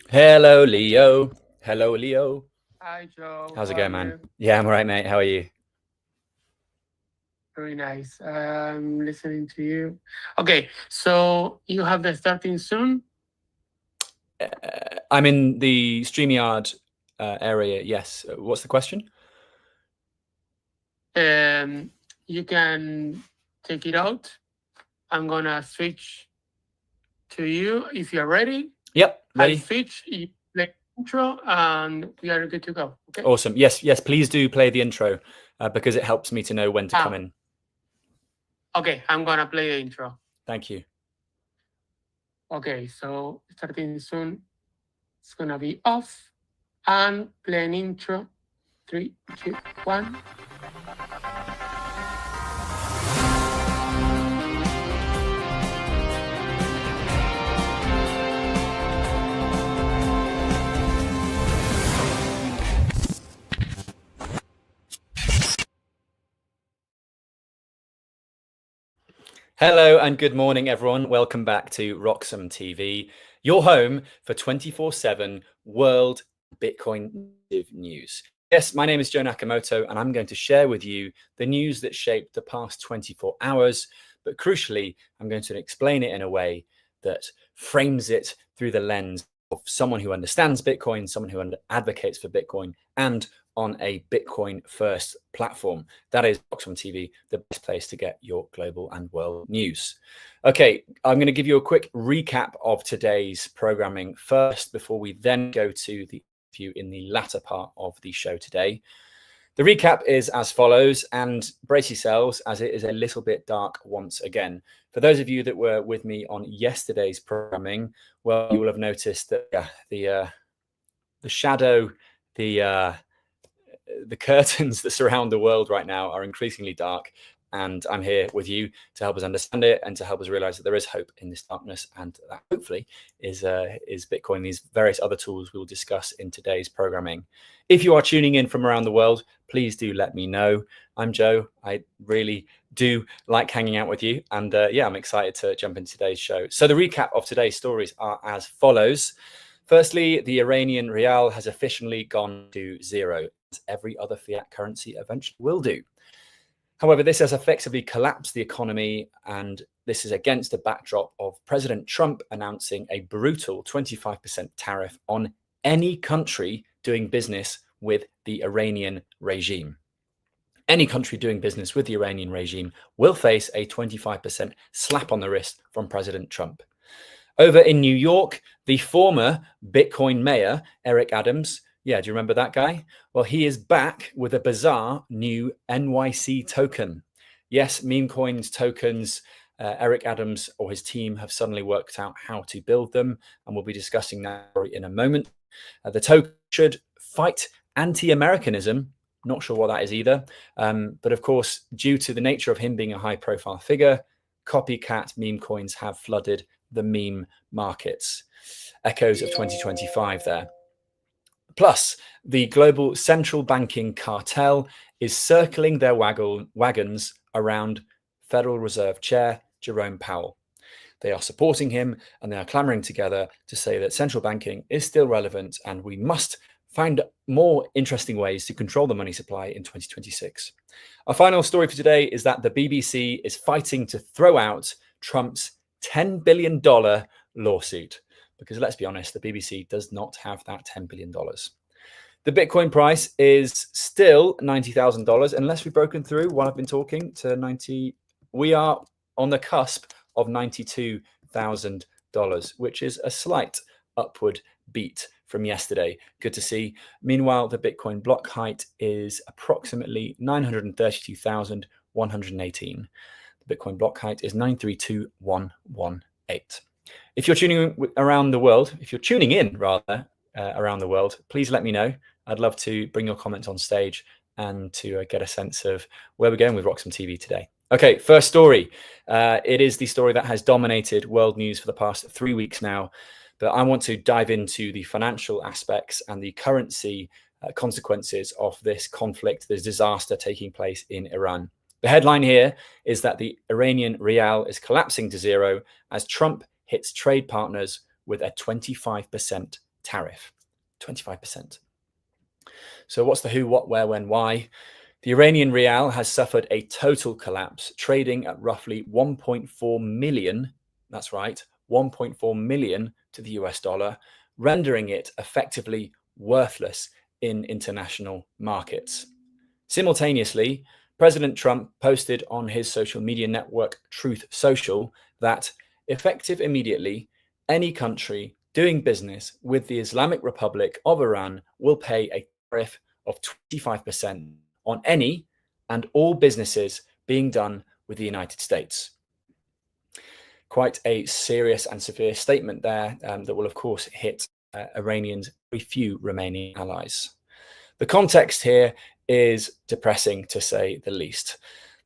Hello, Leo. Hello, Leo. Hi, Joe. How's it How are going, man? you? Yeah, I'm all right, mate. How are you? Very nice. I'm listening to you. Okay, so you have the starting soon. I'm in the StreamYard area. Yes. What's the question? Um, you can take it out. I'm gonna switch to you if you're ready. Yep, I ready. switch. You play intro, and we are good to go. Okay. Awesome. Yes, yes. Please do play the intro because it helps me to know when to come Ah, in. okay. I'm gonna play the intro. Thank you. Okay, so starting soon. It's gonna be off and play an intro. 3, 2, 1. Hello and good morning, everyone. Welcome back to Roxham TV, your home for 24/7 world Bitcoin news. Yes, my name is Joe Nakamoto, and I'm going to share with you the news that shaped the past 24 hours. But crucially, I'm going to explain it in a way that frames it through the lens of someone who understands Bitcoin, someone who advocates for Bitcoin, and on a Bitcoin first platform. That is Roxham TV, the best place to get your global and world news. Okay, I'm going to give you a quick recap of today's programming first before we then go to the interview in the latter part of the show today. The recap is as follows, and brace yourselves as it is a little bit dark once again. For those of you that were with me on yesterday's programming, well, you will have noticed that the shadow, the curtains that surround the world right now are increasingly dark, and I'm here with you to help us understand it and to help us realize that there is hope in this darkness, and that hopefully is Bitcoin, these various other tools we will discuss in today's programming. If you are tuning in from around the world, please do let me know. I'm Joe. I really do like hanging out with you, and yeah, I'm excited to jump into today's show. So the recap of today's stories are as follows. Firstly, the Iranian rial has officially gone to zero, as every other fiat currency eventually will do. However, this has effectively collapsed the economy, and this is against a backdrop of President Trump announcing a brutal 25% tariff on any country doing business with the Iranian regime. Any country doing business with the Iranian regime will face a 25% slap on the wrist from President Trump. Over in New York, the former Bitcoin mayor, Eric Adams, yeah, do you remember that guy? Well, he is back with a bizarre new NYC token. Yes, meme coins tokens. Eric Adams or his team have suddenly worked out how to build them, and we'll be discussing that in a moment. The token should fight anti-Americanism. Not sure what that is either. But of course, due to the nature of him being a high-profile figure, copycat meme coins have flooded the meme markets. Echoes of 2025 there. Plus, the global central banking cartel is circling their wagons around Federal Reserve Chair Jerome Powell. They are supporting him, and they are clamoring together to say that central banking is still relevant and we must find more interesting ways to control the money supply in 2026. Our final story for today is that the BBC is fighting to throw out Trump's $10 billion lawsuit. Because let's be honest, the BBC does not have that $10 billion. The Bitcoin price is still $90,000, unless we've broken through while I've been talking to 90. We are on the cusp of $92,000, which is a slight upward beat from yesterday. Good to see. Meanwhile, the Bitcoin block height is approximately 932,118. The Bitcoin block height is 932,118. If you're tuning in around the world, if you're tuning in rather around the world, please let me know. I'd love to bring your comments on stage and to get a sense of where we're going with Roxham TV today. Okay, first story. It is the story that has dominated world news for the past 3 weeks now, but I want to dive into the financial aspects and the currency consequences of this conflict, this disaster taking place in Iran. The headline here is that the Iranian rial is collapsing to zero as Trump hits trade partners with a 25% tariff. 25%. So what's the who, what, where, when, why? The Iranian rial has suffered a total collapse, trading at roughly 1.4 million, that's right, 1.4 million to the US dollar, rendering it effectively worthless in international markets. Simultaneously, President Trump posted on his social media network Truth Social that, effective immediately, any country doing business with the Islamic Republic of Iran will pay a tariff of 25% on any and all businesses being done with the United States. Quite a serious and severe statement there that will, of course, hit Iranians' very few remaining allies. The context here is depressing, to say the least.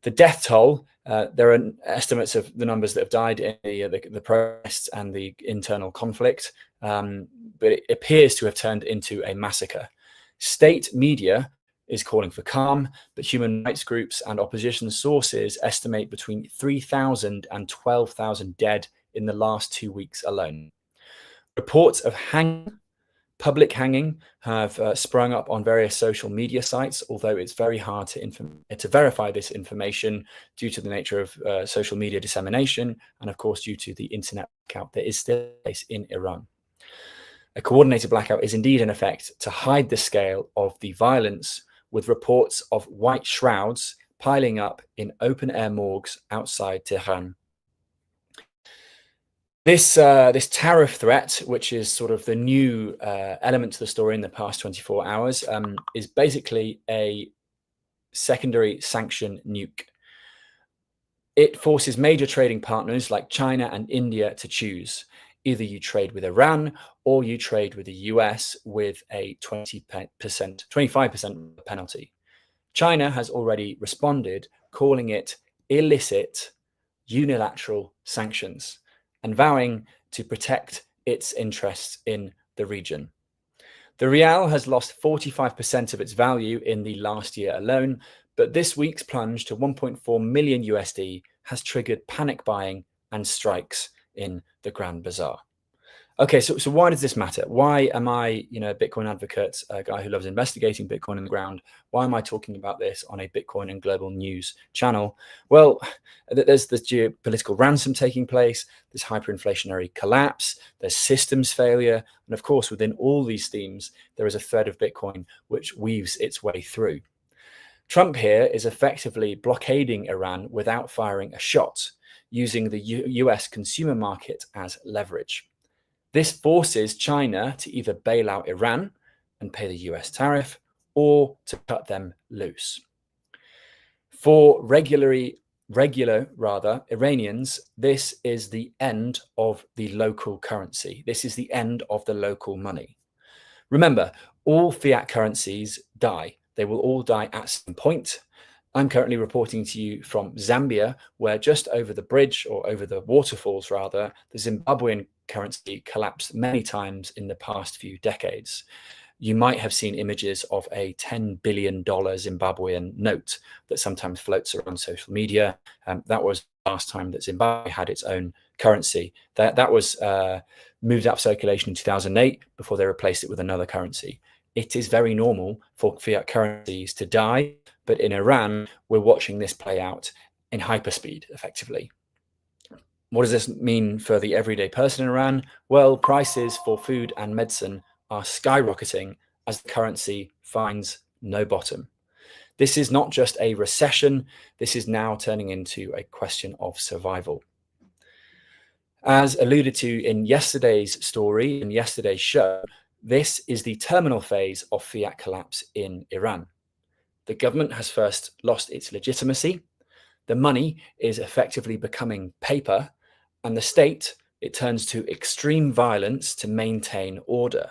The death toll, there are estimates of the numbers that have died in the protests and the internal conflict, but it appears to have turned into a massacre. State media is calling for calm, but human rights groups and opposition sources estimate between 3,000 and 12,000 dead in the last 2 weeks alone. Reports of public hanging have sprung up on various social media sites, although it's very hard to verify this information due to the nature of social media dissemination and, of course, due to the internet blackout that is still in place in Iran. A coordinated blackout is indeed in effect to hide the scale of the violence, with reports of white shrouds piling up in open-air morgues outside Tehran. This tariff threat, which is sort of the new element to the story in the past 24 hours, is basically a secondary sanction nuke. It forces major trading partners like China and India to choose. Either you trade with Iran or you trade with the US with a 25% penalty. China has already responded, calling it illicit unilateral sanctions and vowing to protect its interests in the region. The rial has lost 45% of its value in the last year alone, but this week's plunge to 1.4 million USD has triggered panic buying and strikes in the Grand Bazaar. Okay, so why does this matter? Why am I, a Bitcoin advocate, a guy who loves investigating Bitcoin in the ground? Why am I talking about this on a Bitcoin and global news channel? Well, there's this geopolitical ransom taking place, there's hyperinflationary collapse, there's systems failure, and of course, within all these themes, there is a thread of Bitcoin which weaves its way through. Trump here is effectively blockading Iran without firing a shot, using the US consumer market as leverage. This forces China to either bail out Iran and pay the US tariff or to cut them loose. For regular Iranians, this is the end of the local currency. This is the end of the local money. Remember, all fiat currencies die. They will all die at some point. I'm currently reporting to you from Zambia, where just over the bridge, or over the waterfalls rather, the Zimbabwean currency collapsed many times in the past few decades. You might have seen images of a $10 billion Zimbabwean note that sometimes floats around social media. That was the last time that Zimbabwe had its own currency. That was moved out of circulation in 2008 before they replaced it with another currency. It is very normal for fiat currencies to die, but in Iran, we're watching this play out in hyperspeed, effectively. What does this mean for the everyday person in Iran? Well, prices for food and medicine are skyrocketing as the currency finds no bottom. This is not just a recession, this is now turning into a question of survival. As alluded to in yesterday's story, in yesterday's show, this is the terminal phase of fiat collapse in Iran. The government has first lost its legitimacy, the money is effectively becoming paper, and the state, it turns to extreme violence to maintain order.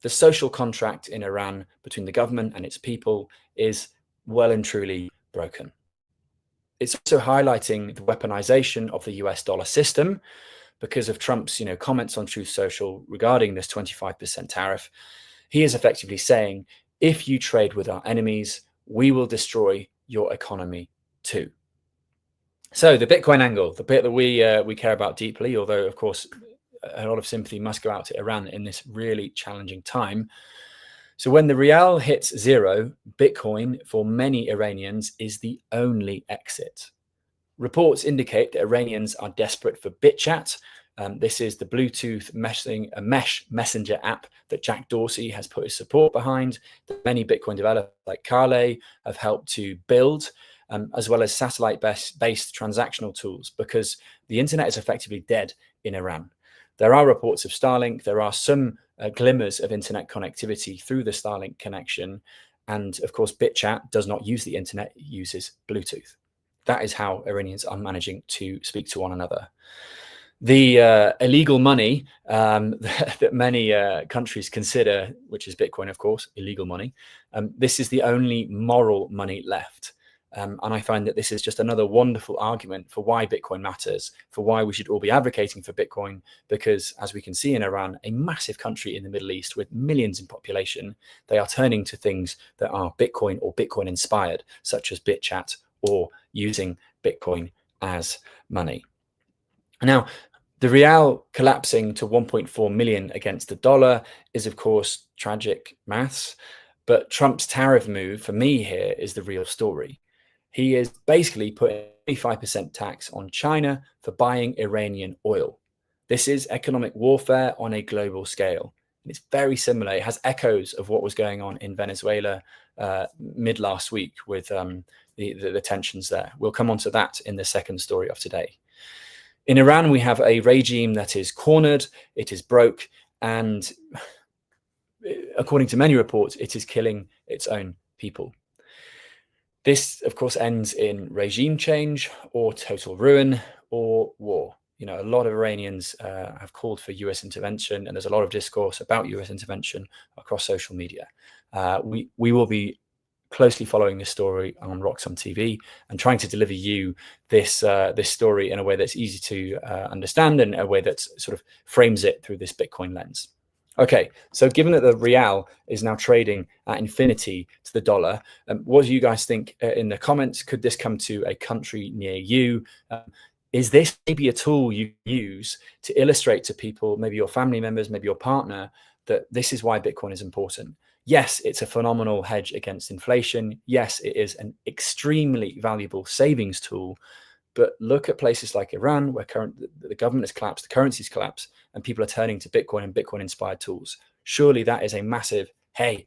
The social contract in Iran between the government and its people is well and truly broken. It's also highlighting the weaponization of the US dollar system because of Trump's comments on Truth Social regarding this 25% tariff. He is effectively saying, if you trade with our enemies, we will destroy your economy too. So the Bitcoin angle, the bit that we care about deeply, although of course a lot of sympathy must go out to Iran in this really challenging time. So when the rial hits zero, Bitcoin for many Iranians is the only exit. Reports indicate that Iranians are desperate for BitChat. This is the Bluetooth mesh messenger app that Jack Dorsey has put his support behind, that many Bitcoin developers like Kale have helped to build, as well as satellite-based transactional tools, because the internet is effectively dead in Iran. There are reports of Starlink. There are some glimmers of internet connectivity through the Starlink connection. And of course, BitChat does not use the internet, it uses Bluetooth. That is how Iranians are managing to speak to one another. The illegal money that many countries consider, which is Bitcoin, of course, illegal money, this is the only moral money left. And I find that this is just another wonderful argument for why Bitcoin matters, for why we should all be advocating for Bitcoin, because as we can see in Iran, a massive country in the Middle East with millions in population, they are turning to things that are Bitcoin or Bitcoin inspired, such as BitChat or using Bitcoin as money. Now, the rial collapsing to 1.4 million against the dollar is, of course, tragic maths. But Trump's tariff move for me here is the real story. He is basically putting 25% tax on China for buying Iranian oil. This is economic warfare on a global scale. And it's very similar. It has echoes of what was going on in Venezuela mid last week with the tensions there. We'll come on to that in the second story of today. In Iran, we have a regime that is cornered, it is broke, and according to many reports, it is killing its own people. This, of course, ends in regime change or total ruin or war. You know, a lot of Iranians have called for US intervention, and there's a lot of discourse about US intervention across social media. We will be closely following this story on Roxham TV and trying to deliver you this story in a way that's easy to understand and a way that sort of frames it through this Bitcoin lens. Okay, so given that the rial is now trading at infinity to the dollar, what do you guys think in the comments? Could this come to a country near you? Is this maybe a tool you use to illustrate to people, maybe your family members, maybe your partner, that this is why Bitcoin is important? Yes, it's a phenomenal hedge against inflation. Yes, it is an extremely valuable savings tool. But look at places like Iran, where the government has collapsed, the currency's collapsed, and people are turning to Bitcoin and Bitcoin-inspired tools. Surely that is a massive, hey,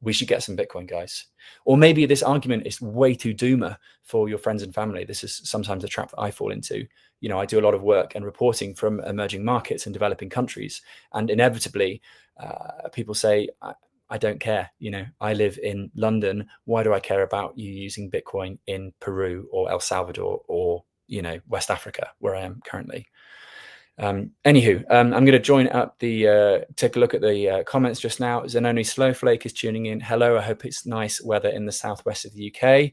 we should get some Bitcoin, guys. Or maybe this argument is way too doomer for your friends and family. This is sometimes a trap that I fall into. You know, I do a lot of work and reporting from emerging markets and developing countries. And inevitably, people say, I don't care. You know, I live in London. Why do I care about you using Bitcoin in Peru or El Salvador or, you know, West Africa, where I am currently? Anywho, I'm going to join up take a look at the comments just now. Zanoni Slowflake is tuning in. Hello, I hope it's nice weather in the southwest of the UK.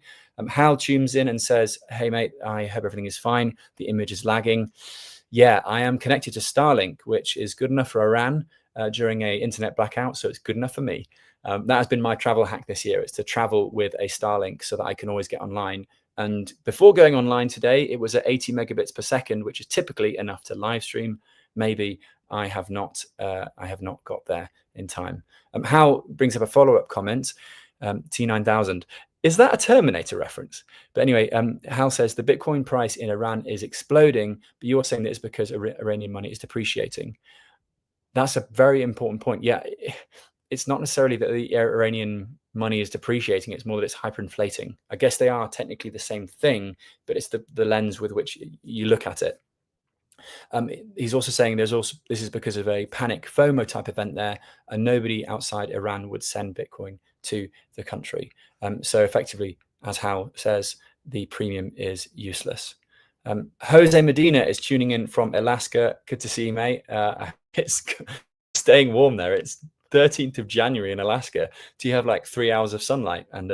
Hal tunes in and says, hey, mate, I hope everything is fine. The image is lagging. Yeah, I am connected to Starlink, which is good enough for Iran during a internet blackout, so it's good enough for me. That has been my travel hack this year. It's to travel with a Starlink so that I can always get online. And before going online today, it was at 80 megabits per second, which is typically enough to live stream. Maybe I have not got there in time. Hal brings up a follow-up comment, T9000. Is that a Terminator reference? But anyway, Hal says the Bitcoin price in Iran is exploding, but you're saying that it's because Iranian money is depreciating. That's a very important point. Yeah, it's not necessarily that the Iranian money is depreciating. It's more that it's hyperinflating. I guess they are technically the same thing, but it's the lens with which you look at it. He's also saying this is because of a panic FOMO type event there, and nobody outside Iran would send Bitcoin to the country. So effectively, as Hal says, the premium is useless. Jose Medina is tuning in from Alaska. Good to see you, mate. It's staying warm there. It's 13th of January in Alaska. Do you have like 3 hours of sunlight and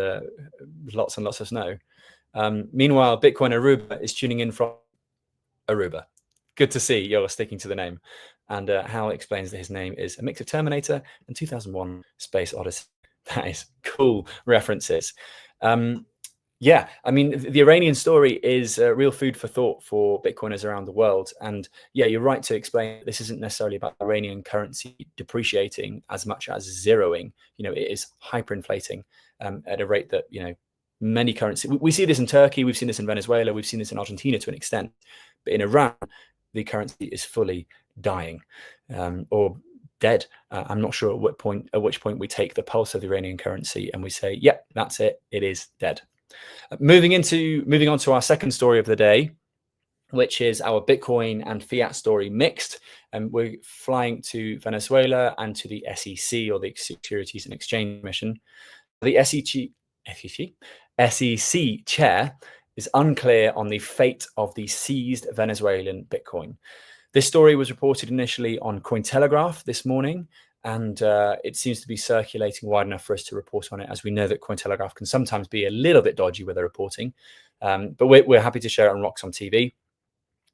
lots and lots of snow? Meanwhile, Bitcoin Aruba is tuning in from Aruba. Good to see you're sticking to the name. And Hal explains that his name is a mix of Terminator and 2001 Space Odyssey. That is cool references. Yeah, I mean, the Iranian story is real food for thought for Bitcoiners around the world. And yeah, you're right to explain this isn't necessarily about Iranian currency depreciating as much as zeroing. It is hyperinflating at a rate that, many currency. We see this in Turkey, we've seen this in Venezuela, we've seen this in Argentina to an extent. But in Iran, the currency is fully dying or dead. I'm not sure at which point we take the pulse of the Iranian currency and we say, yeah, that's it. It is dead. Moving on to our second story of the day, which is our Bitcoin and fiat story mixed. And we're flying to Venezuela and to the SEC, or the Securities and Exchange Commission. The SEC chair is unclear on the fate of the seized Venezuelan Bitcoin. This story was reported initially on Cointelegraph this morning, and it seems to be circulating wide enough for us to report on it, as we know that Cointelegraph can sometimes be a little bit dodgy with their reporting. But we're happy to share it on Roxom TV.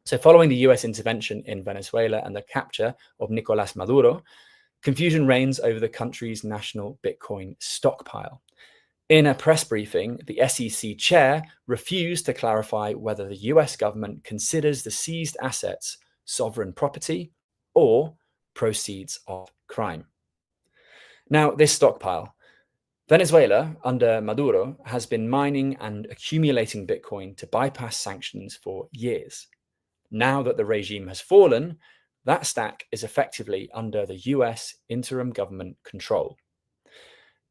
So following the US intervention in Venezuela and the capture of Nicolas Maduro, confusion reigns over the country's national Bitcoin stockpile. In a press briefing, the SEC chair refused to clarify whether the US government considers the seized assets sovereign property or proceeds of crime. Now, this stockpile. Venezuela, under Maduro, has been mining and accumulating Bitcoin to bypass sanctions for years. Now that the regime has fallen, that stack is effectively under the US interim government control.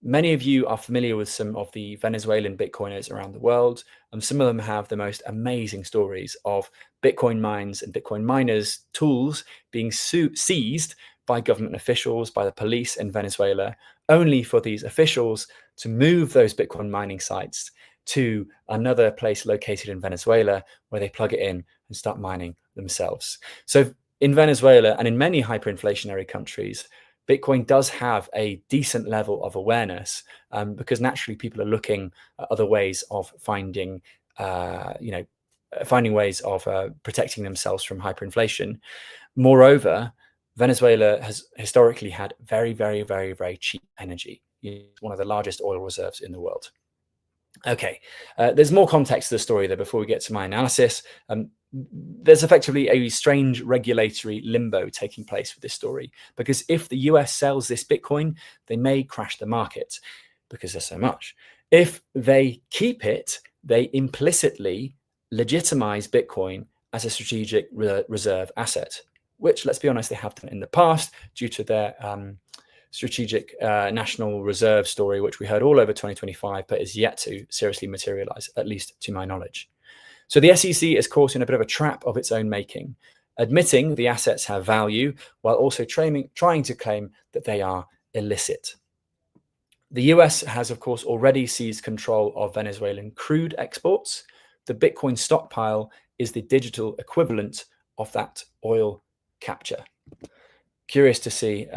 Many of you are familiar with some of the Venezuelan Bitcoiners around the world, and some of them have the most amazing stories of Bitcoin mines and Bitcoin miners' tools being seized by government officials, by the police in Venezuela, only for these officials to move those Bitcoin mining sites to another place located in Venezuela where they plug it in and start mining themselves. So in Venezuela and in many hyperinflationary countries, Bitcoin does have a decent level of awareness because naturally people are looking at other ways of finding ways of protecting themselves from hyperinflation. Moreover, Venezuela has historically had very, very, very, very cheap energy. It's one of the largest oil reserves in the world. Okay, there's more context to the story, though, before we get to my analysis. There's effectively a strange regulatory limbo taking place with this story, because if the US sells this Bitcoin, they may crash the market because there's so much. If they keep it, they implicitly legitimize Bitcoin as a strategic reserve asset, which, let's be honest, they have done in the past due to their strategic national reserve story, which we heard all over 2025, but is yet to seriously materialize, at least to my knowledge. So the SEC is caught in a bit of a trap of its own making, admitting the assets have value while also trying to claim that they are illicit. The US has, of course, already seized control of Venezuelan crude exports. The Bitcoin stockpile is the digital equivalent of that oil capture. Curious to see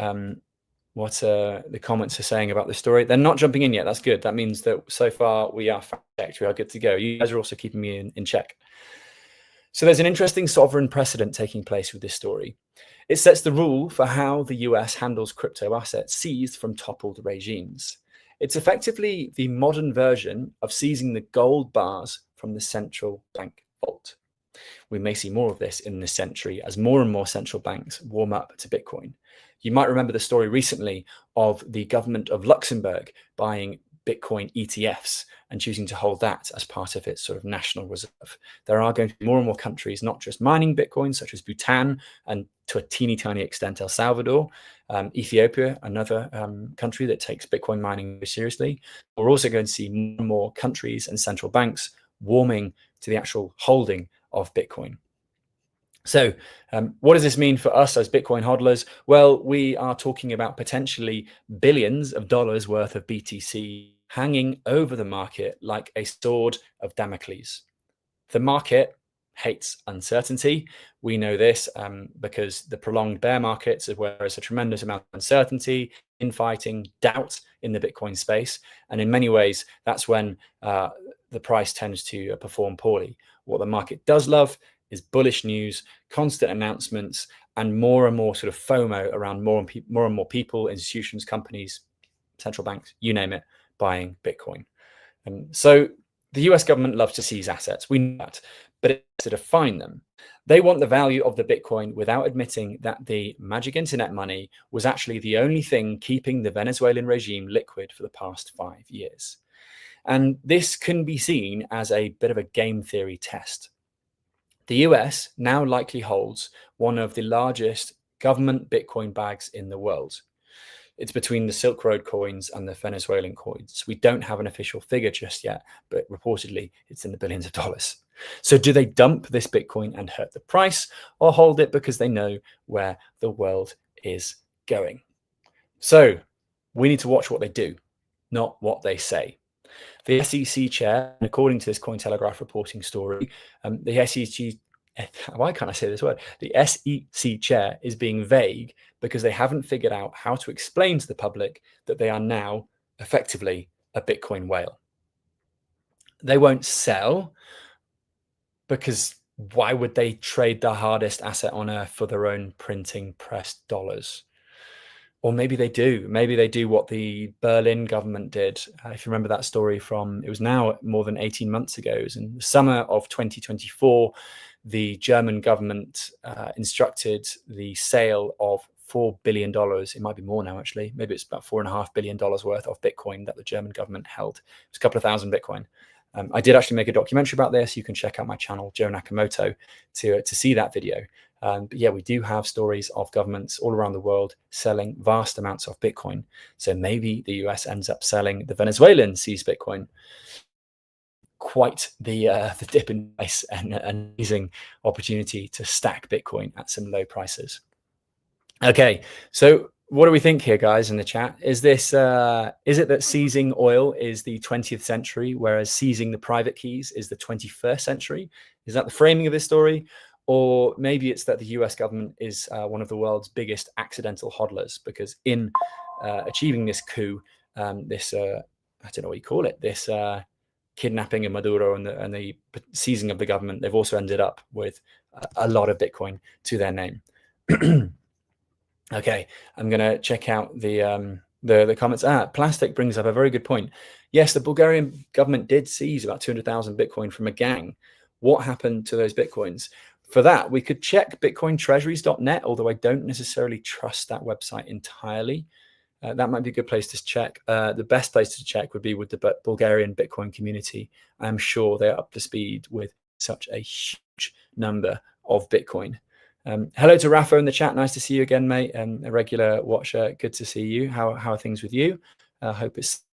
what the comments are saying about the story. They're not jumping in yet. That's good. That means that so far we are fact-checked. We are good to go. You guys are also keeping me in check. So there's an interesting sovereign precedent taking place with this story. It sets the rule for how the US handles crypto assets seized from toppled regimes. It's effectively the modern version of seizing the gold bars from the central bank vault. We may see more of this in this century as more and more central banks warm up to Bitcoin. You might remember the story recently of the government of Luxembourg buying Bitcoin ETFs and choosing to hold that as part of its sort of national reserve. There are going to be more and more countries not just mining Bitcoin, such as Bhutan and to a teeny tiny extent El Salvador, Ethiopia, another country that takes Bitcoin mining very seriously. We're also going to see more and more countries and central banks warming to the actual holding of Bitcoin. So what does this mean for us as Bitcoin hodlers? Well, we are talking about potentially billions of dollars worth of BTC hanging over the market like a sword of Damocles. The market hates uncertainty. We know this because the prolonged bear markets, where there's a tremendous amount of uncertainty, infighting, doubt in the Bitcoin space. And in many ways, that's when the price tends to perform poorly. What the market does love is bullish news, constant announcements, and more sort of FOMO around more and more people, institutions, companies, central banks, you name it, buying Bitcoin. So The US government loves to seize assets. We know that, but it's to define them. They want the value of the Bitcoin without admitting that the magic internet money was actually the only thing keeping the Venezuelan regime liquid for the past 5 years. And this can be seen as a bit of a game theory test. The US now likely holds one of the largest government Bitcoin bags in the world. It's between the Silk Road coins and the Venezuelan coins. We don't have an official figure just yet, but reportedly it's in the billions of dollars. So do they dump this Bitcoin and hurt the price, or hold it because they know where the world is going? So we need to watch what they do, not what they say. The SEC chair, and according to this Cointelegraph reporting story, the SEC, why can't I say this word? The SEC chair is being vague because they haven't figured out how to explain to the public that they are now effectively a Bitcoin whale. They won't sell because why would they trade the hardest asset on earth for their own printing press dollars? Or maybe they do. Maybe they do what the Berlin government did. If you remember that story from, it was now more than 18 months ago. It was in the summer of 2024. The German government instructed the sale of $4 billion. It might be more now, actually. Maybe it's about $4.5 billion worth of Bitcoin that the German government held. It was a couple of thousand Bitcoin. I did actually make a documentary about this. You can check out my channel, Joe Nakamoto, to see that video. But yeah, we do have stories of governments all around the world selling vast amounts of Bitcoin. So maybe the US ends up selling the Venezuelan seized Bitcoin. Quite the dip in price and an amazing opportunity to stack Bitcoin at some low prices. Okay, so what do we think here, guys, in the chat? Is it that seizing oil is the 20th century, whereas seizing the private keys is the 21st century? Is that the framing of this story? Or maybe it's that the US government is one of the world's biggest accidental hodlers, because in achieving this coup, I don't know what you call it, this kidnapping of Maduro and the seizing of the government, they've also ended up with a lot of Bitcoin to their name. Okay, I'm going to check out the comments. Plastic brings up a very good point. Yes, the Bulgarian government did seize about 200,000 Bitcoin from a gang. What happened to those Bitcoins? For that, we could check bitcointreasuries.net, although I don't necessarily trust that website entirely. That might be a good place to check. The best place to check would be with the Bulgarian Bitcoin community. I'm sure they're up to speed with such a huge number of Bitcoin. Hello to Rafa in the chat. Nice to see you again, mate. A regular watcher. Good to see you. How are things with you? Hope it's...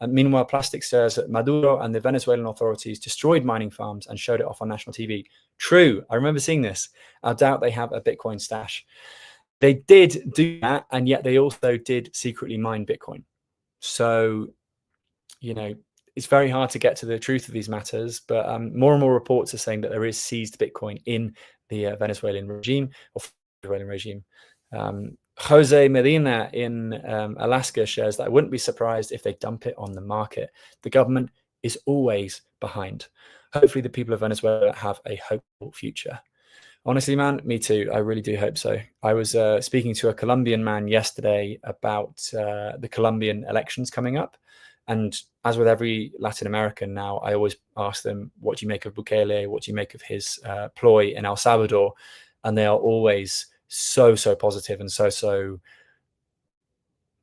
meanwhile, plastic says that Maduro and the Venezuelan authorities destroyed mining farms and showed it off on national TV. True. I remember seeing this. I doubt they have a Bitcoin stash. They did do that, and yet they also did secretly mine Bitcoin. So, you know, it's very hard to get to the truth of these matters, but more and more reports are saying that there is seized Bitcoin in the Venezuelan regime. Jose Medina in Alaska shares that I wouldn't be surprised if they dump it on the market. The government is always behind. Hopefully the people of Venezuela have a hopeful future. Honestly, man, me too. I really do hope so. I was speaking to a Colombian man yesterday about the Colombian elections coming up. And as with every Latin American now, I always ask them, what do you make of Bukele? What do you make of his ploy in El Salvador? And they are always so positive and so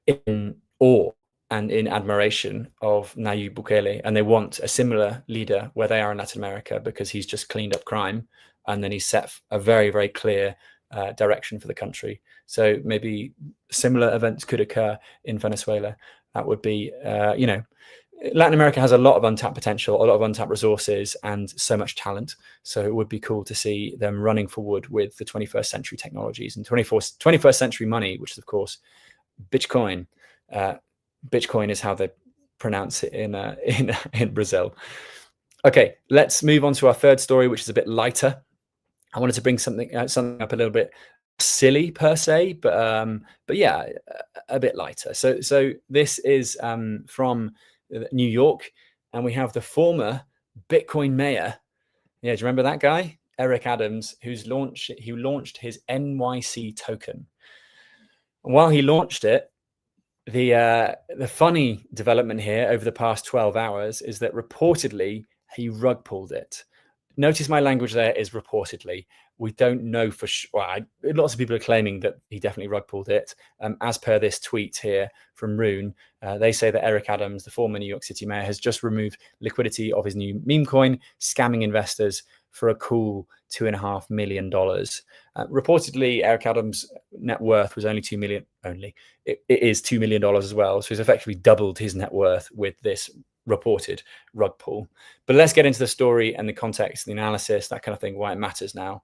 in awe and in admiration of Nayib Bukele. And they want a similar leader where they are in Latin America, because he's just cleaned up crime. And then he set a very clear direction for the country. So maybe similar events could occur in Venezuela. That would be, you know, Latin America has a lot of untapped potential, a lot of untapped resources, and so much talent. So it would be cool to see them running forward with the 21st century technologies and 21st century money, which is, of course, Bitcoin. Bitcoin is how they pronounce it in Brazil. Okay, let's move on to our third story, which is a bit lighter. I wanted to bring something up a little bit silly per se, but yeah, a bit lighter. So this is from New York, and we have the former Bitcoin mayor. Yeah, do you remember that guy, Eric Adams, who launched his NYC token? And while he launched it, the funny development here over the past 12 hours is that reportedly He rug pulled it. Notice my language there is reportedly. We don't know for sure. Well, lots of people are claiming that he definitely rug pulled it. As per this tweet here from Rune, they say that Eric Adams, the former New York City mayor, has just removed liquidity of his new meme coin, scamming investors for a cool $2.5 million. Reportedly, Eric Adams' net worth was only $2 million. It is $2 million as well. So he's effectively doubled his net worth with this reported rug pull. But let's get into the story and the context, the analysis, that kind of thing, why it matters now.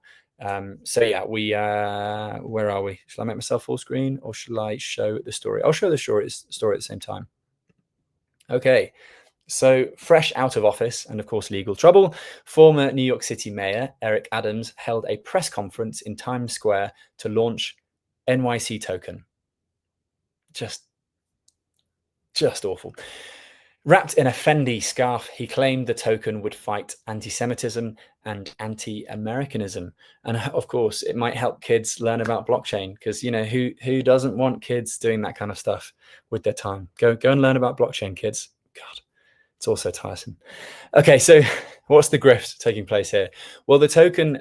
So yeah, where are we? Shall I make myself full screen or shall I show the story? I'll show the story at the same time. Okay, so fresh out of office and of course legal trouble, former New York City Mayor Eric Adams held a press conference in Times Square to launch NYC token. Just awful. Wrapped in a Fendi scarf, he claimed the token would fight anti-Semitism and anti-Americanism. And of course, it might help kids learn about blockchain because, you know, who doesn't want kids doing that kind of stuff with their time? Go and learn about blockchain, kids. God, it's also tiresome. Okay, so what's the grift taking place here? Well, the token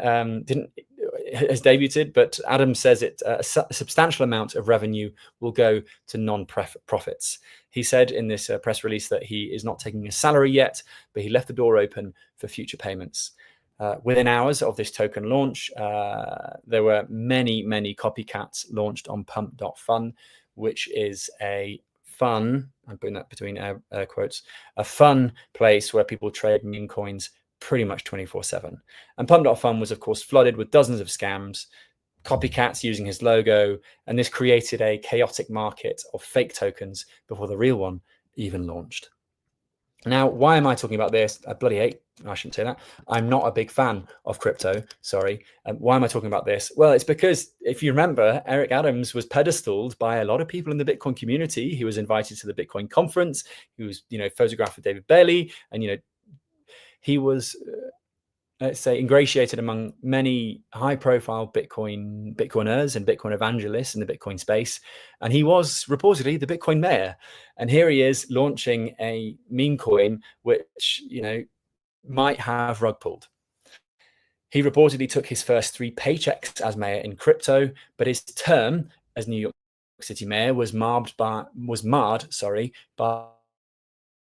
has debuted, but Adams says a substantial amount of revenue will go to non-profits. He said in this press release that he is not taking a salary yet, but he left the door open for future payments. Within hours of this token launch, there were many copycats launched on pump.fun, which is a fun, I'm putting that between air quotes, a fun place where people trade meme coins pretty much 24/7. And pump.fun was, of course, flooded with dozens of scams, copycats using his logo, and this created a chaotic market of fake tokens before the real one even launched. Now, why am I talking about this? I bloody hate, I shouldn't say that. I'm not a big fan of crypto, sorry. Why am I talking about this? Well, it's because if you remember, Eric Adams was pedestaled by a lot of people in the Bitcoin community. He was invited to the Bitcoin conference. He was, you know, photographed with David Bailey, and, you know, he was, let's say, ingratiated among many high-profile Bitcoiners and Bitcoin evangelists in the Bitcoin space. And he was reportedly the Bitcoin mayor. And here he is launching a meme coin, which, you know, might have rug pulled. He reportedly took his first 3 paychecks as mayor in crypto, but his term as New York City mayor was marred by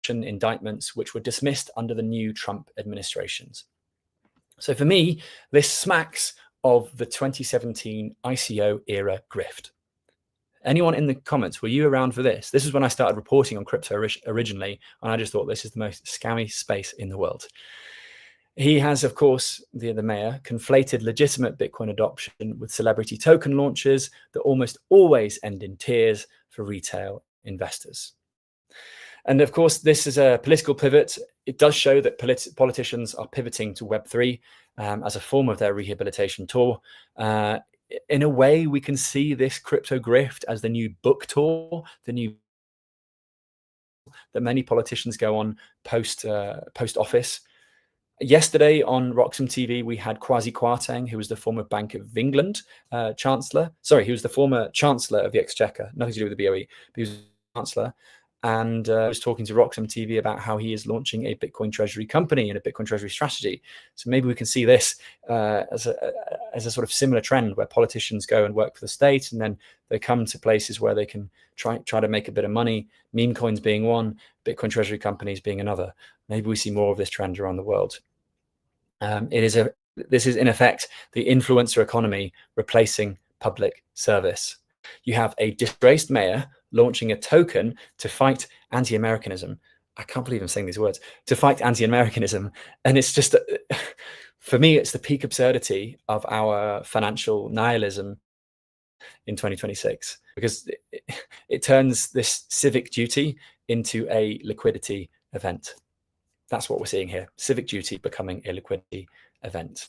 indictments which were dismissed under the new Trump administrations. So for me, this smacks of the 2017 ICO era grift. Anyone in the comments, were you around for this? This is when I started reporting on crypto originally, and I just thought this is the most scammy space in the world. He has, of course, the mayor, conflated legitimate Bitcoin adoption with celebrity token launches that almost always end in tears for retail investors. And of course, this is a political pivot. It does show that politicians are pivoting to Web3 as a form of their rehabilitation tour. In a way, we can see this crypto grift as the new book tour, the new that many politicians go on post office. Yesterday on Roxham TV, we had Kwasi Kwarteng, who was the former Bank of England Chancellor. Sorry, he was the former Chancellor of the Exchequer, nothing to do with the BOE, but he was Chancellor. And I was talking to Roxham TV about how he is launching a Bitcoin treasury company and a Bitcoin treasury strategy. So maybe we can see this as a sort of similar trend where politicians go and work for the state, and then they come to places where they can try to make a bit of money, meme coins being one, Bitcoin treasury companies being another. Maybe we see more of this trend around the world. This is in effect the influencer economy replacing public service. You have a disgraced mayor launching a token to fight anti-Americanism. I can't believe I'm saying these words, to fight anti-Americanism. And it's just, for me, it's the peak absurdity of our financial nihilism in 2026, because it turns this civic duty into a liquidity event. That's what we're seeing here, civic duty becoming a liquidity event.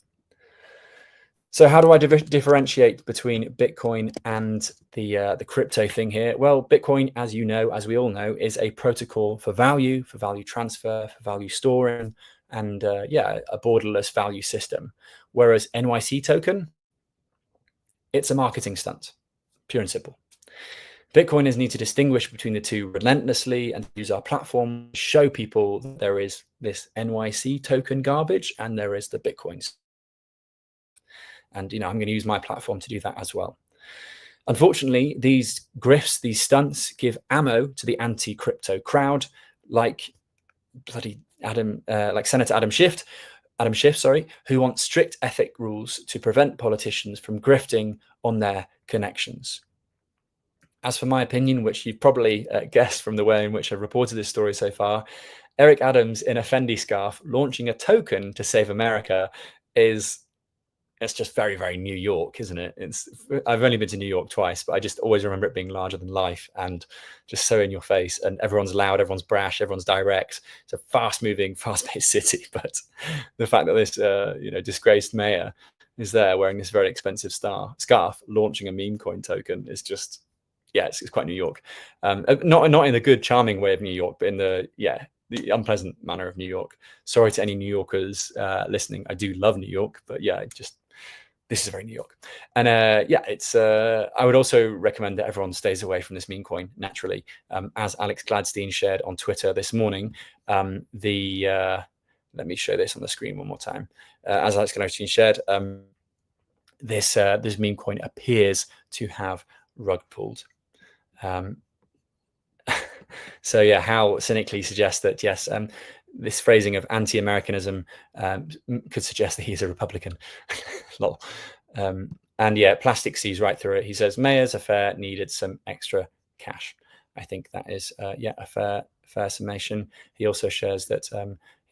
So how do I differentiate between Bitcoin and the crypto thing here? Well, Bitcoin, as you know, as we all know, is a protocol for value transfer, for value storing, and yeah, a borderless value system. Whereas NYC token, it's a marketing stunt, pure and simple. Bitcoiners need to distinguish between the two relentlessly and use our platform to show people that there is this NYC token garbage and there is the Bitcoins. And, I'm going to use my platform to do that as well. Unfortunately, these grifts, these stunts give ammo to the anti-crypto crowd, like bloody Senator Adam Schiff, who wants strict ethic rules to prevent politicians from grifting on their connections. As for my opinion, which you've probably guessed from the way in which I've reported this story so far, Eric Adams in a Fendi scarf launching a token to save America it's just very, very New York, isn't it? I've only been to New York twice, but I just always remember it being larger than life and just so in your face. And everyone's loud, everyone's brash, everyone's direct. It's a fast-moving, fast-paced city. But the fact that this, disgraced mayor is there wearing this very expensive scarf, launching a meme coin token is just, it's quite New York. Not in the good, charming way of New York, but in the unpleasant manner of New York. Sorry to any New Yorkers listening. I do love New York, but this is very New York. And I would also recommend that everyone stays away from this meme coin naturally. As Alex Gladstein shared on Twitter this morning, let me show this on the screen one more time. As Alex Gladstein shared, this meme coin appears to have rug pulled. So how cynically suggests that, yes, this phrasing of anti-Americanism could suggest that he's a Republican. Lol. Plastic sees right through it. He says, mayor's affair needed some extra cash. I think that is, a fair summation. He also shares that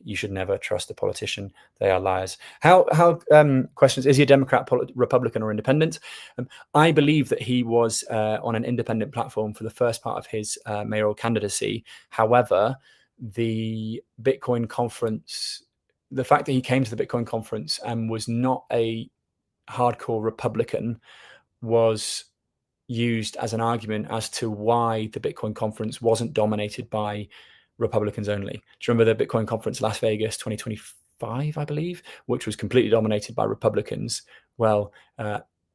you should never trust a politician. They are liars. How questions, is he a Democrat, Republican, or independent? I believe that he was on an independent platform for the first part of his mayoral candidacy. However, the Bitcoin conference, the fact that he came to the Bitcoin conference and was not a hardcore Republican was used as an argument as to why the Bitcoin conference wasn't dominated by Republicans only. Do you remember the Bitcoin conference Las Vegas 2025, I believe, which was completely dominated by Republicans? Well,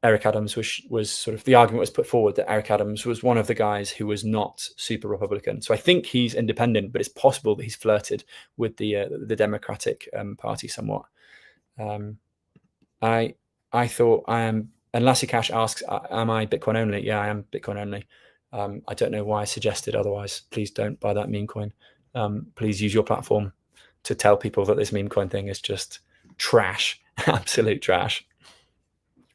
Eric Adams was sort of, the argument was put forward that Eric Adams was one of the guys who was not super Republican. So I think he's independent, but it's possible that he's flirted with the Democratic Party somewhat. I thought I am, and Lassie Cash asks, am I Bitcoin only? Yeah, I am Bitcoin only. I don't know why I suggested otherwise. Please don't buy that meme coin. Please use your platform to tell people that this meme coin thing is just trash, absolute trash.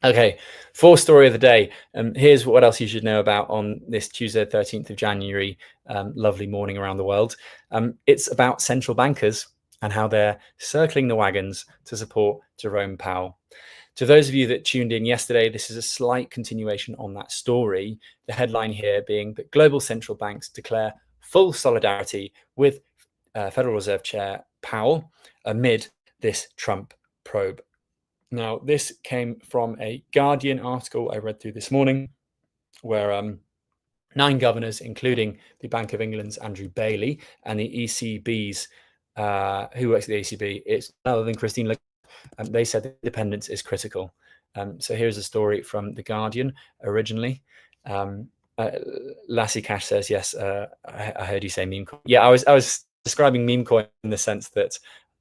Okay, fourth story of the day. Here's what else you should know about on this Tuesday, 13th of January, lovely morning around the world. It's about central bankers and how they're circling the wagons to support Jerome Powell. To those of you that tuned in yesterday, this is a slight continuation on that story. The headline here being that global central banks declare full solidarity with Federal Reserve Chair Powell amid this Trump probe. Now, this came from a Guardian article I read through this morning, where 9 governors, including the Bank of England's Andrew Bailey and the ECB's, who works at the ECB, it's none other than Christine Lagarde, they said that independence is critical. So here's a story from the Guardian originally. Lassie Cash says, yes, I heard you say meme coin. Yeah, I was describing meme coin in the sense that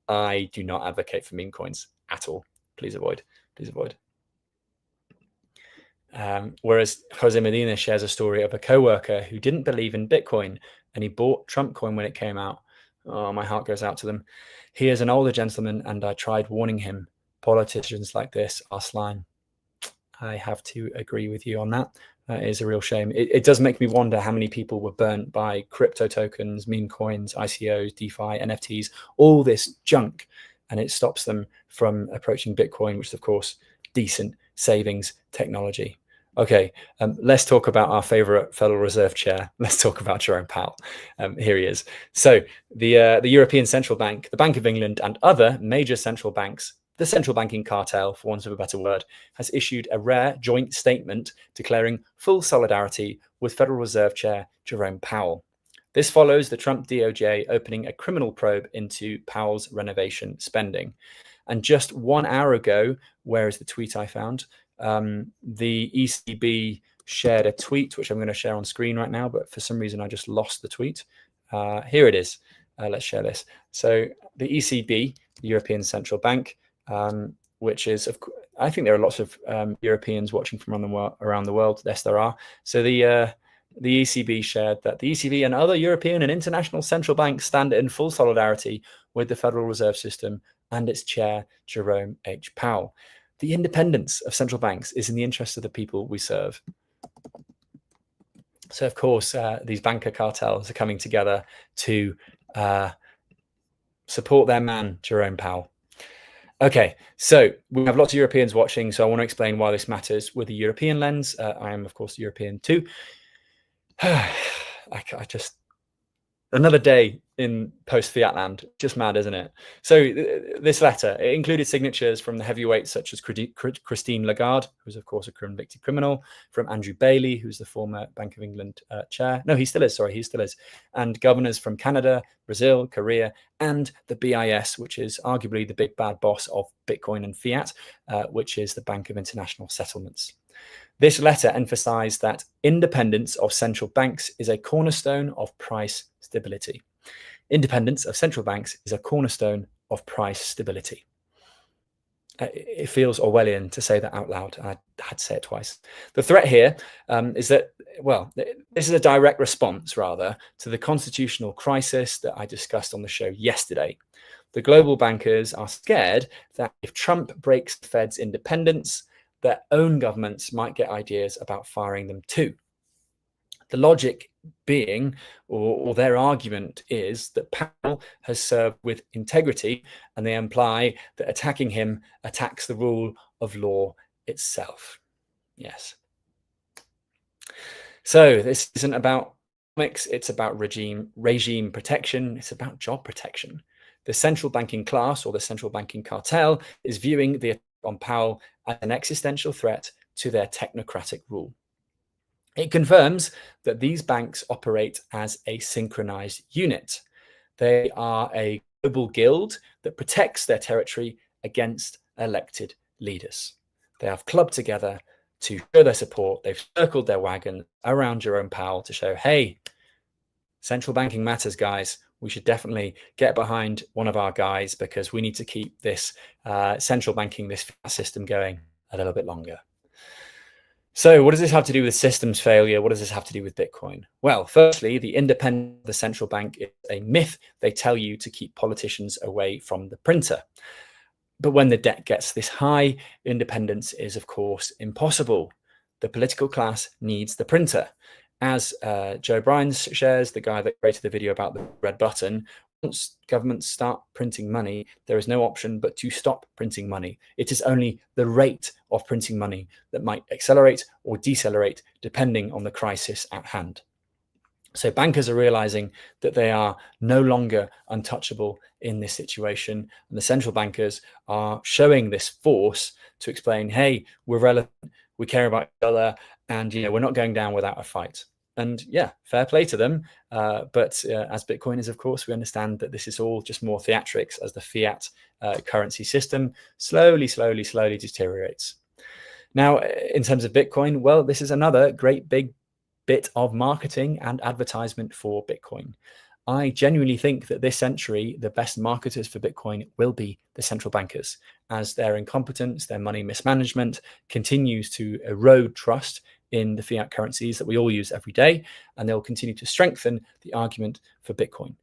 I do not advocate for meme coins at all. Please avoid. Whereas Jose Medina shares a story of a co-worker who didn't believe in Bitcoin and he bought Trump coin when it came out. Oh, my heart goes out to them. He is an older gentleman and I tried warning him. Politicians like this are slime. I have to agree with you on that. That is a real shame. It does make me wonder how many people were burnt by crypto tokens, meme coins, ICOs, DeFi, NFTs, all this junk. And it stops them from approaching Bitcoin, which is, of course, decent savings technology. Okay, let's talk about our favorite Federal Reserve Chair. Let's talk about Jerome Powell. Here he is. So the European Central Bank, the Bank of England, and other major central banks, the central banking cartel, for want of a better word, has issued a rare joint statement declaring full solidarity with Federal Reserve Chair Jerome Powell. This follows the Trump DOJ opening a criminal probe into Powell's renovation spending. And just 1 hour ago, where is the tweet I found? The ECB shared a tweet, which I'm going to share on screen right now, but for some reason I just lost the tweet. Here it is. Let's share this. So the ECB, the European Central Bank, which is, I think there are lots of Europeans watching from around the world. Yes, there are. So the ECB shared that the ECB and other European and international central banks stand in full solidarity with the Federal Reserve System and its chair, Jerome H. Powell. The independence of central banks is in the interest of the people we serve. So, of course, these banker cartels are coming together to support their man, Jerome Powell. Okay, so we have lots of Europeans watching, so I want to explain why this matters with a European lens. I am, of course, European too. I just, another day in post-fiat land, just mad, isn't it? So this letter, it included signatures from the heavyweights such as Christine Lagarde, who's of course a convicted criminal, from Andrew Bailey, who's the former Bank of England chair. No, he still is, and governors from Canada, Brazil, Korea, and the BIS, which is arguably the big bad boss of Bitcoin and fiat, which is the Bank of International Settlements. This letter emphasized that independence of central banks is a cornerstone of price stability. Independence of central banks is a cornerstone of price stability. It feels Orwellian to say that out loud. I had to say it twice. The threat here is that, well, this is a direct response, rather, to the constitutional crisis that I discussed on the show yesterday. The global bankers are scared that if Trump breaks the Fed's independence, their own governments might get ideas about firing them too. The logic being, or their argument is, that Powell has served with integrity, and they imply that attacking him attacks the rule of law itself. Yes. So this isn't about economics, it's about regime protection, it's about job protection. The central banking class, or the central banking cartel, is viewing the attack on Powell as an existential threat to their technocratic rule. It confirms that these banks operate as a synchronized unit. They are a global guild that protects their territory against elected leaders. They have clubbed together to show their support. They've circled their wagon around Jerome Powell to show, hey, central banking matters, guys. We should definitely get behind one of our guys because we need to keep this central banking, this system going a little bit longer. So what does this have to do with systems failure? What does this have to do with Bitcoin? Well, firstly, the independence of the central bank is a myth they tell you to keep politicians away from the printer. But when the debt gets this high, independence is, of course, impossible. The political class needs the printer. As Joe Bryan shares, the guy that created the video about the red button, once governments start printing money, there is no option but to stop printing money. It is only the rate of printing money that might accelerate or decelerate depending on the crisis at hand. So bankers are realizing that they are no longer untouchable in this situation. And the central bankers are showing this force to explain, hey, we're relevant, we care about each other, and we're not going down without a fight. And yeah, fair play to them. But as Bitcoiners, of course, we understand that this is all just more theatrics as the fiat currency system slowly deteriorates. Now, in terms of Bitcoin, well, this is another great big bit of marketing and advertisement for Bitcoin. I genuinely think that this century, the best marketers for Bitcoin will be the central bankers, as their incompetence, their money mismanagement continues to erode trust in the fiat currencies that we all use every day, and they'll continue to strengthen the argument for Bitcoin.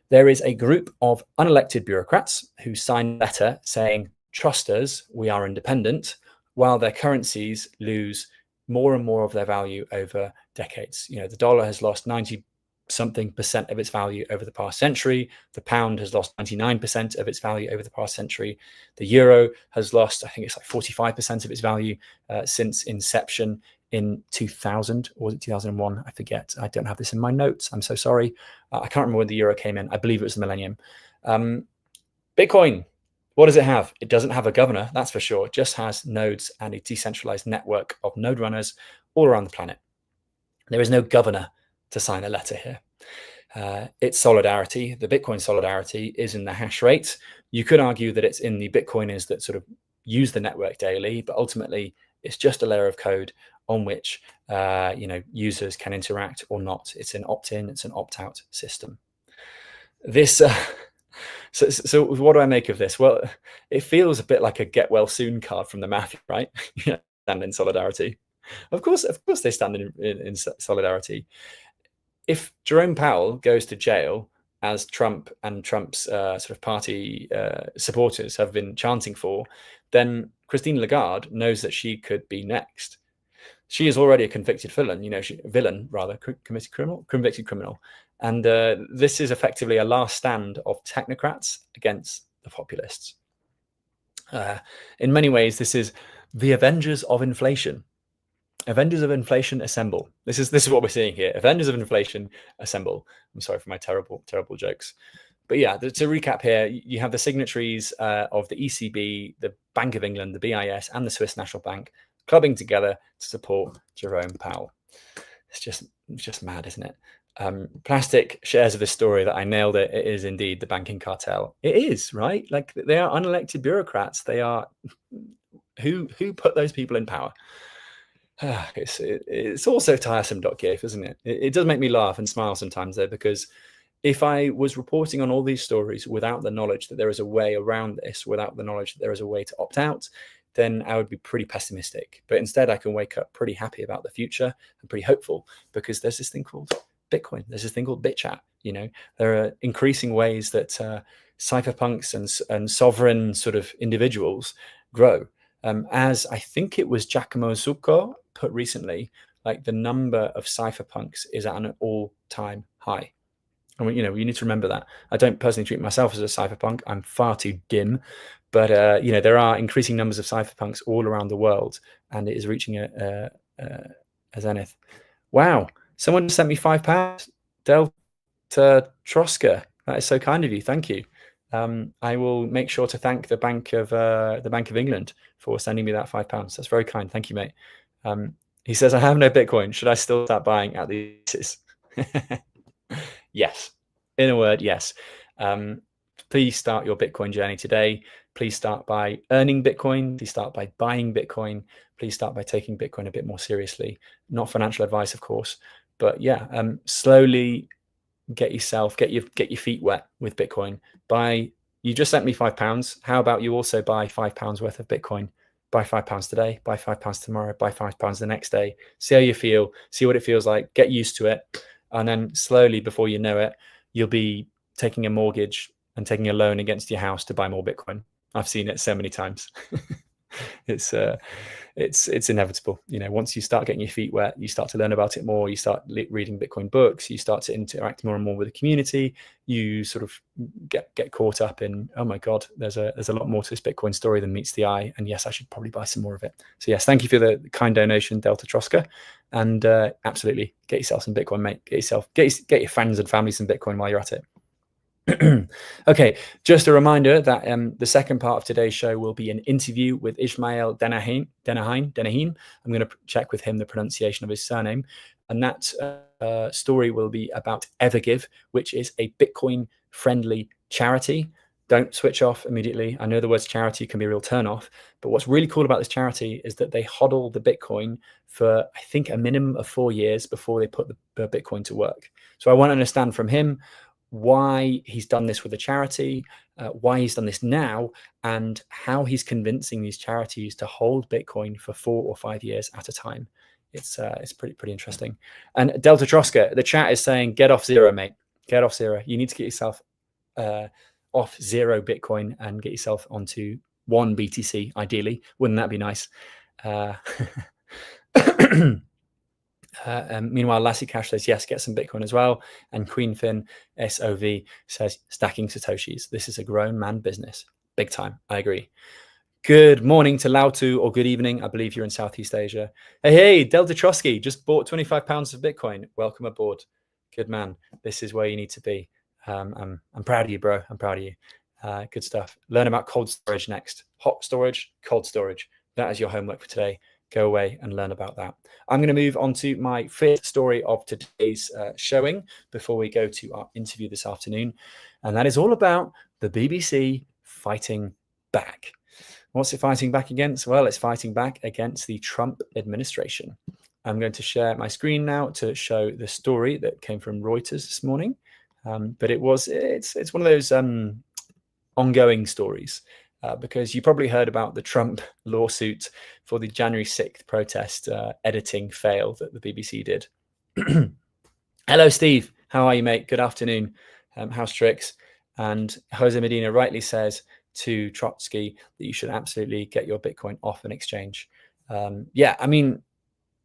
There is a group of unelected bureaucrats who sign a letter saying, trust us, we are independent, while their currencies lose more and more of their value over decades. The dollar has lost 90-something% of its value over the past century. The pound has lost 99% of its value over the past century. The euro has lost, I think it's like 45% of its value since inception in 2000, or was it 2001? I forget. I don't have this in my notes. I'm so sorry. I can't remember when the euro came in. I believe it was the millennium. Bitcoin, what does it have? It doesn't have a governor, that's for sure. It just has nodes and a decentralized network of node runners all around the planet. There is no governor to sign a letter here. Its solidarity, the Bitcoin solidarity, is in the hash rate. You could argue that it's in the Bitcoiners that sort of use the network daily, but ultimately it's just a layer of code on which users can interact or not. It's an opt-in, it's an opt-out system. This so what do I make of this? Well, it feels a bit like a get well soon card from the mafia, right? Stand in solidarity. Of course they stand in solidarity. If Jerome Powell goes to jail, as Trump and Trump's sort of party supporters have been chanting for, then Christine Lagarde knows that she could be next. She is already a convicted villain, convicted criminal. And this is effectively a last stand of technocrats against the populists. In many ways, this is the Avengers of inflation. Avengers of inflation assemble. This is what we're seeing here. Avengers of inflation assemble. I'm sorry for my terrible jokes. But yeah, to recap here, you have the signatories of the ECB, the Bank of England, the BIS, and the Swiss National Bank clubbing together to support Jerome Powell. It's just mad, isn't it? Plastic shares of this story that I nailed it. It is indeed the banking cartel. It is, right? Like, they are unelected bureaucrats. They are who put those people in power. It's also tiresome, Keith, isn't it? It does make me laugh and smile sometimes, though, because if I was reporting on all these stories without the knowledge that there is a way around this, without the knowledge that there is a way to opt out, then I would be pretty pessimistic. But instead, I can wake up pretty happy about the future and pretty hopeful, because there's this thing called Bitcoin. There's this thing called BitChat. There are increasing ways that cypherpunks and sovereign sort of individuals grow. As I think it was Giacomo Zucco put recently, like, the number of cypherpunks is at an all-time high. And you need to remember that. I don't personally treat myself as a cypherpunk. I'm far too dim. But there are increasing numbers of cypherpunks all around the world, and it is reaching a zenith. Wow! Someone sent me £5. Delta Troska. That is so kind of you. Thank you. I will make sure to thank the Bank of England for sending me that £5. That's very kind. Thank you, mate. He says, I have no Bitcoin. Should I still start buying at these? Yes. In a word, yes. Please start your Bitcoin journey today. Please start by earning Bitcoin. Please start by buying Bitcoin. Please start by taking Bitcoin a bit more seriously. Not financial advice, of course, but yeah, slowly get your feet wet with Bitcoin. You just sent me £5. How about you also buy £5 worth of Bitcoin? Buy £5 today, buy £5 tomorrow, buy £5 the next day. See how you feel, see what it feels like, get used to it. And then slowly, before you know it, you'll be taking a mortgage and taking a loan against your house to buy more Bitcoin. I've seen it so many times. It's inevitable. Once you start getting your feet wet, you start to learn about it more. You start reading Bitcoin books. You start to interact more and more with the community. You sort of get caught up in, oh my God, there's a lot more to this Bitcoin story than meets the eye. And yes, I should probably buy some more of it. So yes, thank you for the kind donation, Delta Troska, and absolutely get yourself some Bitcoin, mate. Get your friends and family some Bitcoin while you're at it. Okay, just a reminder that the second part of today's show will be an interview with Ismail Denahin. I'm going to check with him the pronunciation of his surname. And that story will be about Evergive, which is a Bitcoin-friendly charity. Don't switch off immediately. I know the words charity can be a real turn-off, but what's really cool about this charity is that they hodl the Bitcoin for, I think, a minimum of 4 years before they put the Bitcoin to work. So I want to understand from him why he's done this with a charity, why he's done this now, and how he's convincing these charities to hold Bitcoin for 4 or 5 years at a time. It's pretty interesting. And Delta Troska, the chat is saying, get off zero, mate. Get off zero. You need to get yourself off 0 Bitcoin and get yourself onto 1 BTC, ideally. Wouldn't that be nice? Meanwhile, Lassie Cash says, yes, get some Bitcoin as well. And Queen Finn SOV says, stacking Satoshis. This is a grown man business. Big time. I agree. Good morning to Lautu, or good evening. I believe you're in Southeast Asia. Hey, Delta Trotsky just bought £25 of Bitcoin. Welcome aboard. Good man. This is where you need to be. I'm proud of you, bro. I'm proud of you. Good stuff. Learn about cold storage next. Hot storage, cold storage. That is your homework for today. Go away and learn about that. I'm going to move on to my fifth story of today's showing before we go to our interview this afternoon. And that is all about the BBC fighting back. What's it fighting back against? Well, it's fighting back against the Trump administration. I'm going to share my screen now to show the story that came from Reuters this morning. But it's one of those ongoing stories because you probably heard about the Trump lawsuit for the January 6th protest editing fail that the BBC did. Hello, Steve. How are you, mate? Good afternoon. How's tricks? And Jose Medina rightly says to Trotsky that you should absolutely get your Bitcoin off an exchange. Yeah, I mean,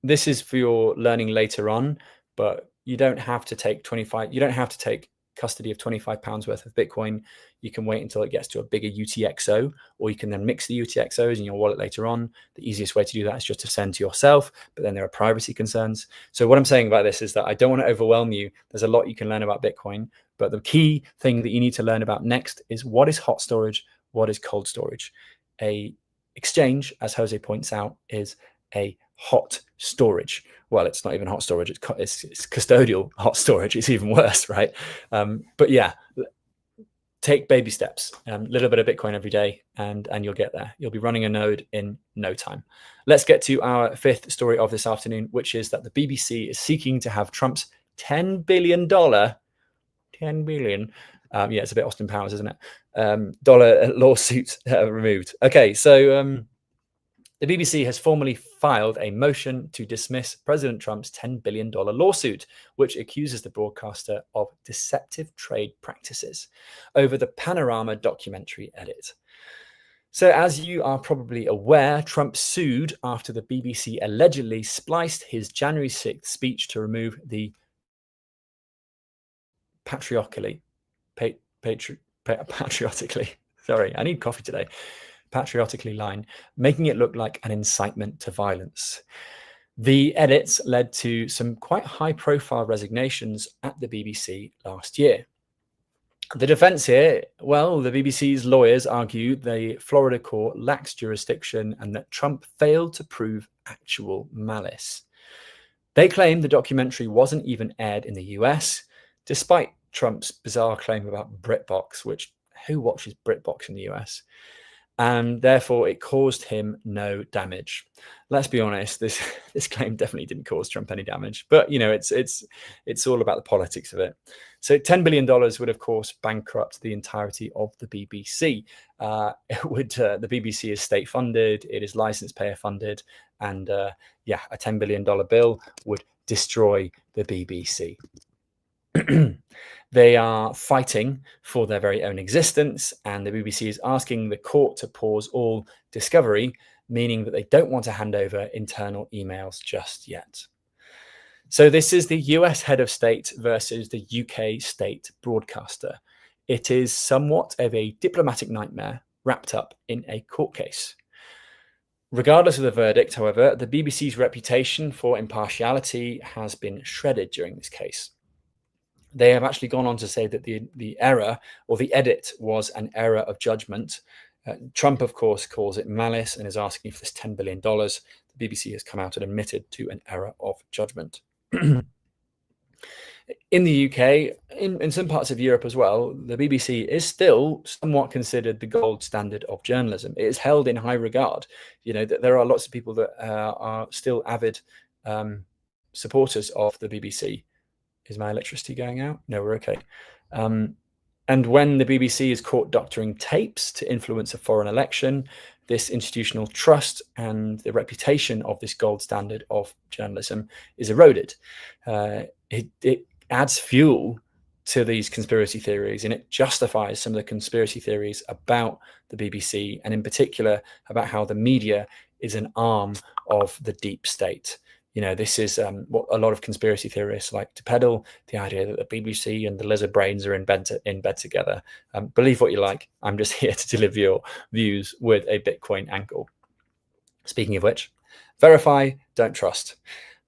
this is for your learning later on, but you don't have to take 25. You don't have to take custody of £25 worth of Bitcoin. You can wait until it gets to a bigger UTXO, or you can then mix the UTXOs in your wallet later on. The easiest way to do that is just to send to yourself, but then there are privacy concerns. So what I'm saying about this is that I don't want to overwhelm you. There's a lot you can learn about Bitcoin, but the key thing that you need to learn about next is what is hot storage, what is cold storage. A exchange, as Jose points out, is a hot storage. Well, it's not even hot storage, it's custodial hot storage. It's even worse, right? But yeah, take baby steps, a little bit of Bitcoin every day, and you'll get there. You'll be running a node in no time. Let's get to our fifth story of this afternoon, which is that the BBC is seeking to have Trump's $10 billion, $10 billion, yeah, it's a bit Austin Powers, isn't it? Dollar lawsuit removed. Okay, so the BBC has formally filed a motion to dismiss President Trump's $10 billion lawsuit, which accuses the broadcaster of deceptive trade practices over the Panorama documentary edit. So, as you are probably aware, Trump sued after the BBC allegedly spliced his January 6th speech to remove the patriotically, sorry, I need coffee today. Patriotically line, making it look like an incitement to violence. The edits led to some quite high-profile resignations at the BBC last year. The defense here, well, the BBC's lawyers argue the Florida court lacks jurisdiction and that Trump failed to prove actual malice. They claim the documentary wasn't even aired in the US, despite Trump's bizarre claim about BritBox, which who watches BritBox in the US? And therefore it caused him no damage. Let's be honest, this claim definitely didn't cause Trump any damage, but you know, it's all about the politics of it. So $10 billion would of course bankrupt the entirety of the BBC. It would the BBC is state funded, it is license payer funded, and yeah, a $10 billion bill would destroy the BBC. They are fighting for their very own existence, and the BBC is asking the court to pause all discovery, meaning that they don't want to hand over internal emails just yet. So this is the US head of state versus the UK state broadcaster. It is somewhat of a diplomatic nightmare wrapped up in a court case. Regardless of the verdict, however, the BBC's reputation for impartiality has been shredded during this case. They have actually gone on to say that the error or the edit was an error of judgment. Trump, of course, calls it malice and is asking for this $10 billion. The BBC has come out and admitted to an error of judgment. In the UK, in some parts of Europe as well, the BBC is still somewhat considered the gold standard of journalism. It is held in high regard. You know, there are lots of people that are still avid supporters of the BBC. Is my electricity going out? No, we're okay. And when the BBC is caught doctoring tapes to influence a foreign election, this institutional trust and the reputation of this gold standard of journalism is eroded. It adds fuel to these conspiracy theories, and it justifies some of the conspiracy theories about the BBC, and in particular about how the media is an arm of the deep state. You know, this is what a lot of conspiracy theorists like to peddle, the idea that the BBC and the lizard brains are in bed together. Believe what you like. I'm just here to deliver your views with a Bitcoin angle. Speaking of which, verify, don't trust.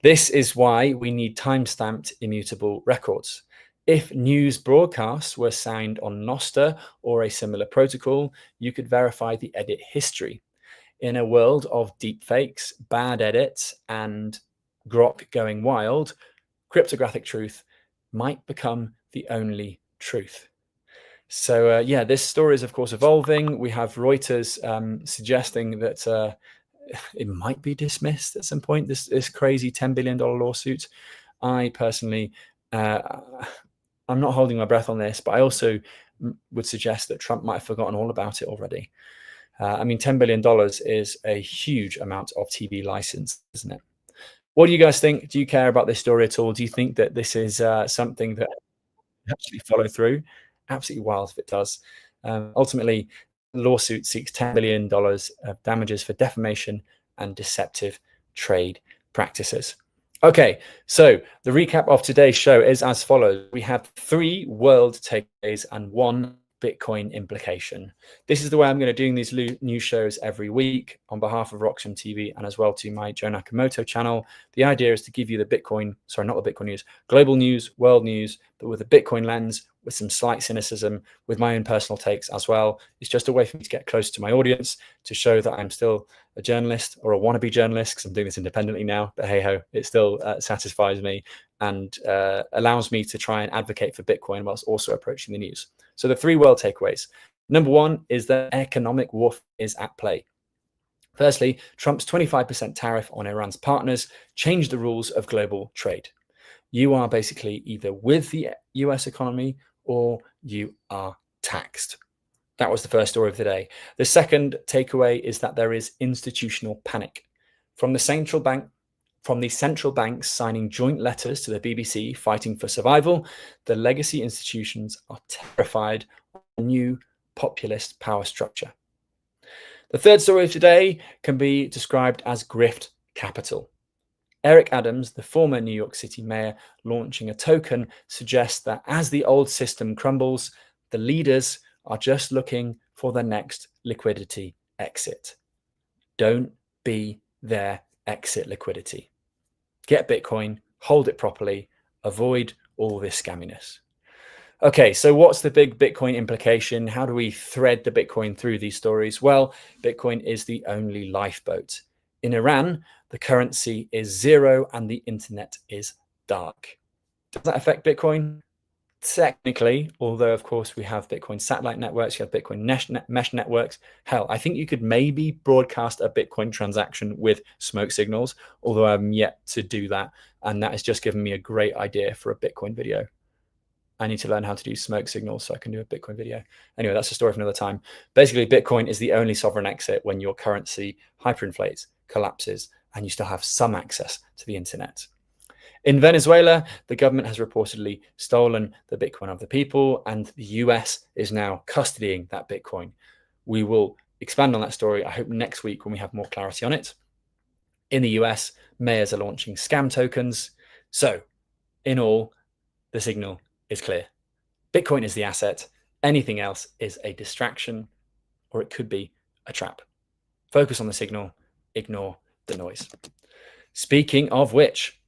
This is why we need time-stamped immutable records. If news broadcasts were signed on Nostr or a similar protocol, you could verify the edit history. In a world of deepfakes, bad edits, and Grok going wild, cryptographic truth might become the only truth. So yeah, this story is of course evolving. We have Reuters suggesting that it might be dismissed at some point, this crazy $10 billion lawsuit. I personally, I'm not holding my breath on this, but I also would suggest that Trump might have forgotten all about it already. I mean, $10 billion is a huge amount of TV license, isn't it? What do you guys think? Do you care about this story at all? Do you think that this is something that actually follow through? Absolutely wild if it does. Ultimately, the lawsuit seeks $10 billion of damages for defamation and deceptive trade practices. Okay, so the recap of today's show is as follows. We have 3 world takeaways and 1 Bitcoin implication. This is the way I'm going to do these new shows every week on behalf of Roxham TV and as well to my Joe Nakamoto channel. The idea is to give you the Bitcoin, sorry, not the Bitcoin news, global news, world news, but with a Bitcoin lens, with some slight cynicism, with my own personal takes as well. It's just a way for me to get close to my audience, to show that I'm still a journalist or a wannabe journalist, because I'm doing this independently now, but hey ho, it still satisfies me and allows me to try and advocate for Bitcoin whilst also approaching the news. So the 3 world takeaways. Number 1 is that economic warfare is at play. Firstly, Trump's 25% tariff on Iran's partners changed the rules of global trade. You are basically either with the US economy or you are taxed. That was the first story of the day. The second takeaway is that there is institutional panic. From the central banks signing joint letters to the BBC fighting for survival, the legacy institutions are terrified of a new populist power structure. The third story of today can be described as grift capital. Eric Adams, the former New York City mayor, launching a token suggests that as the old system crumbles, the leaders are just looking for the next liquidity exit. Don't be their exit liquidity. Get Bitcoin, hold it properly, avoid all this scamminess. Okay, so what's the big Bitcoin implication? How do we thread the Bitcoin through these stories? Well, Bitcoin is the only lifeboat. In Iran, the currency is zero and the internet is dark. Does that affect Bitcoin? Technically, although of course we have Bitcoin satellite networks, you have Bitcoin mesh networks. Hell, I think you could maybe broadcast a Bitcoin transaction with smoke signals, although I'm yet to do that. And that has just given me a great idea for a Bitcoin video. I need to learn how to do smoke signals so I can do a Bitcoin video. Anyway, that's a story for another time. Basically, Bitcoin is the only sovereign exit when your currency hyperinflates, collapses, and you still have some access to the internet. In Venezuela, the government has reportedly stolen the Bitcoin of the people, and the US is now custodying that Bitcoin. We will expand on that story, I hope, next week when we have more clarity on it. In the US, mayors are launching scam tokens. So, in all, the signal is clear. Bitcoin is the asset. Anything else is a distraction, or it could be a trap. Focus on the signal, ignore the noise. Speaking of which,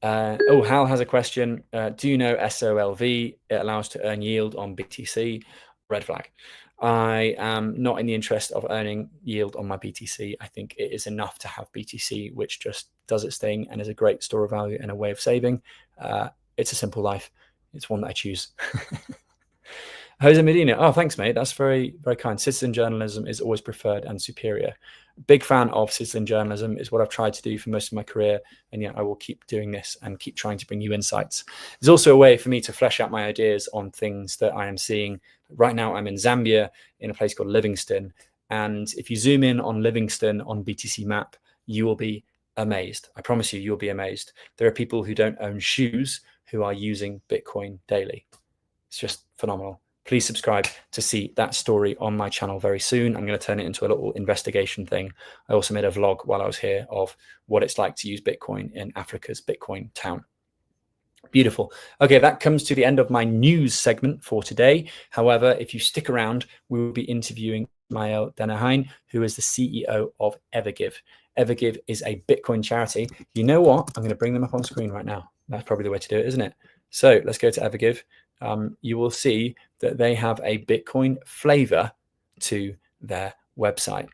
Hal has a question. Do you know SOLV? It allows to earn yield on BTC. Red flag. I am not in the interest of earning yield on my BTC. I think it is enough to have BTC, which just does its thing and is a great store of value and a way of saving. It's a simple life. It's one that I choose. Jose Medina. Oh, thanks, mate. That's very, very kind. Citizen journalism is always preferred and superior. Big fan of citizen journalism. Is what I've tried to do for most of my career. And yet I will keep doing this and keep trying to bring you insights. There's also a way for me to flesh out my ideas on things that I am seeing. Right now, I'm in Zambia in a place called Livingston. And if you zoom in on Livingston on BTC map, you will be amazed. I promise you, you'll be amazed. There are people who don't own shoes who are using Bitcoin daily. It's just phenomenal. Please subscribe to see that story on my channel very soon. I'm going to turn it into a little investigation thing. I also made a vlog while I was here of what it's like to use Bitcoin in Africa's Bitcoin town. Beautiful. Okay, that comes to the end of my news segment for today. However, if you stick around, we will be interviewing Mael Denahain, who is the CEO of Evergive. Evergive is a Bitcoin charity. You know what? I'm going to bring them up on screen right now. That's probably the way to do it, isn't it? So let's go to Evergive. You will see that they have a Bitcoin flavor to their website.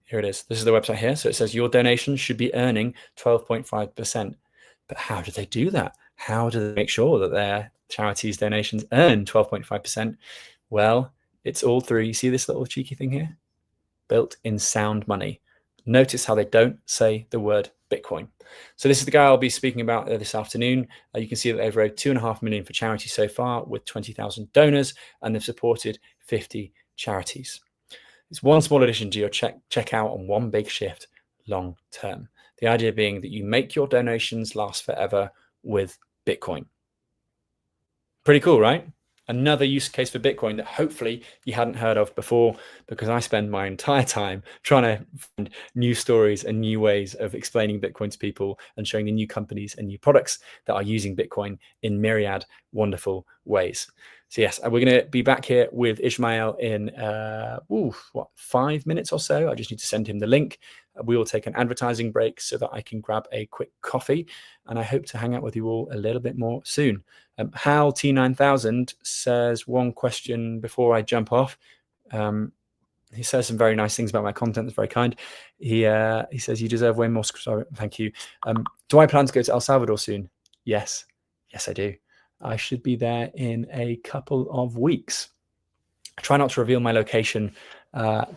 Here it is. This is the website here. So it says your donation should be earning 12.5%. But how do they do that? How do they make sure that their charity's donations earn 12.5%? Well, it's all through, you see this little cheeky thing here? Built in sound money. Notice how they don't say the word Bitcoin. So this is the guy I'll be speaking about this afternoon. You can see that they've raised $2.5 million for charity so far with 20,000 donors, and they've supported 50 charities. It's one small addition to your checkout and one big shift long term. The idea being that you make your donations last forever with Bitcoin. Pretty cool, right? Another use case for Bitcoin that hopefully you hadn't heard of before, because I spend my entire time trying to find new stories and new ways of explaining Bitcoin to people and showing the new companies and new products that are using Bitcoin in myriad wonderful ways. So yes, we're going to be back here with Ishmael in 5 minutes or so. I just need to send him the link. We will take an advertising break so that I can grab a quick coffee, and I hope to hang out with you all a little bit more soon. Hal T9000 says one question before I jump off. He says some very nice things about my content. That's very kind. He says you deserve way more. Sorry, thank you. Do I plan to go to El Salvador soon? Yes, I do. I should be there in a couple of weeks. I try not to reveal my location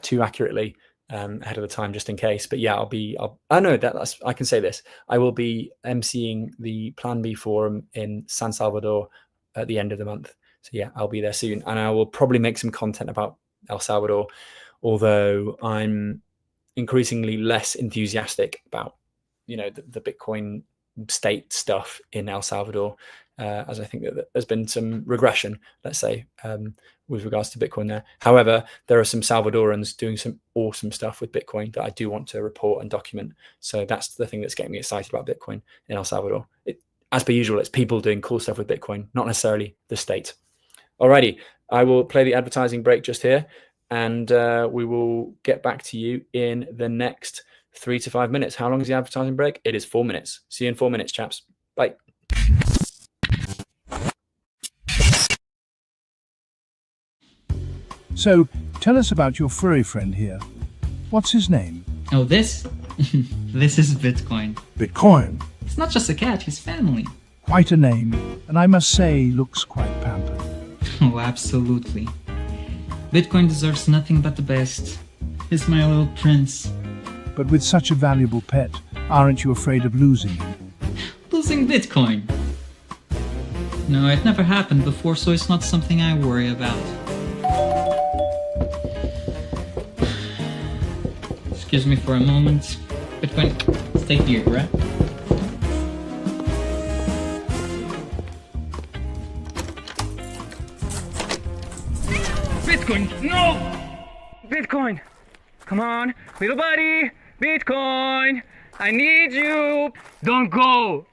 too accurately ahead of the time, just in case. But yeah, I can say this. I will be emceeing the Plan B forum in San Salvador at the end of the month. So yeah, I'll be there soon, and I will probably make some content about El Salvador, although I'm increasingly less enthusiastic about, the Bitcoin state stuff in El Salvador, as I think that there's been some regression, let's say, with regards to Bitcoin there. However, there are some Salvadorans doing some awesome stuff with Bitcoin that I do want to report and document. So that's the thing that's getting me excited about Bitcoin in El Salvador. As per usual, it's people doing cool stuff with Bitcoin, not necessarily the state. Alrighty, I will play the advertising break just here, and we will get back to you in the next 3 to 5 minutes. How long is the advertising break? It is 4 minutes. See you in 4 minutes, chaps. Bye. So, tell us about your furry friend here. What's his name? Oh, this? This is Bitcoin. Bitcoin? It's not just a cat, he's family. Quite a name, and I must say, looks quite pampered. Oh, absolutely. Bitcoin deserves nothing but the best. He's my little prince. But with such a valuable pet, aren't you afraid of losing him? Losing Bitcoin? No, it never happened before, so it's not something I worry about. Excuse me for a moment. Bitcoin, stay here, right? Bitcoin, no! Bitcoin, come on, little buddy, Bitcoin, I need you. Don't go.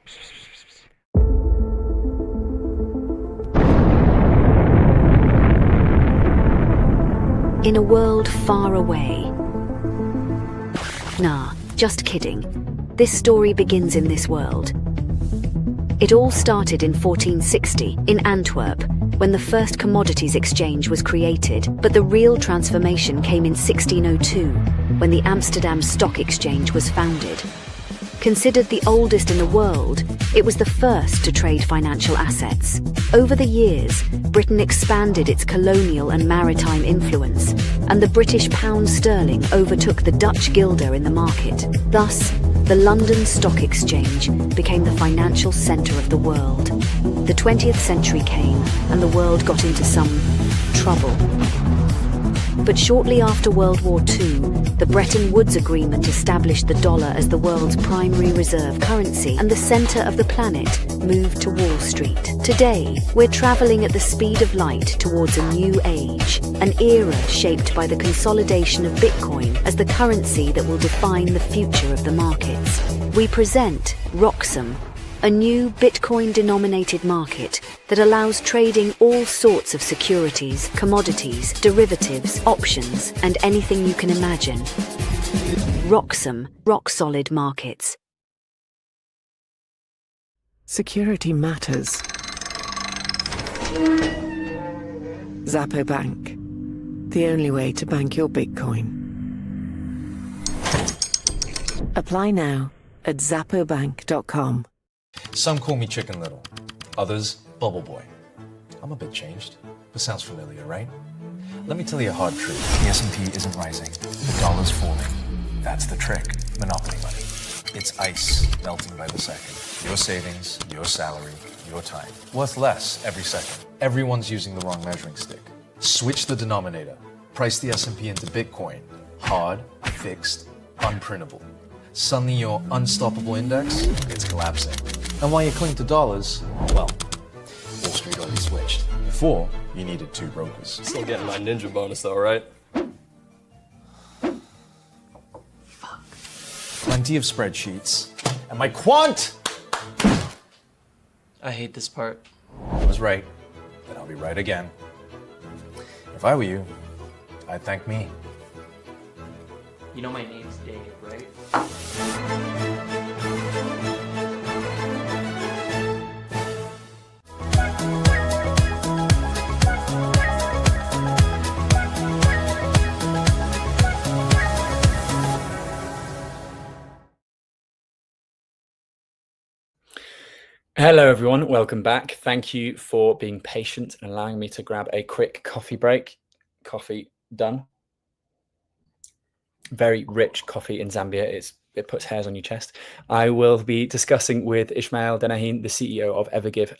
In a world far away. Nah, just kidding. This story begins in this world. It all started in 1460 in Antwerp, when the first commodities exchange was created, but the real transformation came in 1602, when the Amsterdam Stock Exchange was founded. Considered the oldest in the world, it was the first to trade financial assets. Over the years, Britain expanded its colonial and maritime influence, and the British pound sterling overtook the Dutch guilder in the market. Thus, the London Stock Exchange became the financial centre of the world. The 20th century came, and the world got into some trouble. But shortly after World War II, the Bretton Woods Agreement established the dollar as the world's primary reserve currency, and the centre of the planet moved to Wall Street. Today, we're travelling at the speed of light towards a new age, an era shaped by the consolidation of Bitcoin as the currency that will define the future of the markets. We present Roxum, a new Bitcoin-denominated market that allows trading all sorts of securities, commodities, derivatives, options, and anything you can imagine. Roxum, rock-solid markets. Security matters. Zappo Bank, the only way to bank your Bitcoin. Apply now at zappobank.com. Some call me Chicken Little, others Bubble Boy. I'm a bit changed, but sounds familiar, right? Let me tell you a hard truth. The S&P isn't rising, the dollar's falling. That's the trick. Monopoly money. It's ice melting by the second. Your savings, your salary, your time. Worth less every second. Everyone's using the wrong measuring stick. Switch the denominator. Price the S&P into Bitcoin. Hard, fixed, unprintable. Suddenly your unstoppable index, it's collapsing. And while you cling to dollars, well, Wall Street already switched. Before, you needed 2 brokers. Still getting my ninja bonus though, right? Plenty of spreadsheets. And my quant! I hate this part. I was right, then I'll be right again. If I were you, I'd thank me. You know my name's Dave, right? Hello, everyone. Welcome back. Thank you for being patient and allowing me to grab a quick coffee break. Coffee done. Very rich coffee in Zambia. It puts hairs on your chest. I will be discussing with Ismail Denahin, the CEO of Evergive,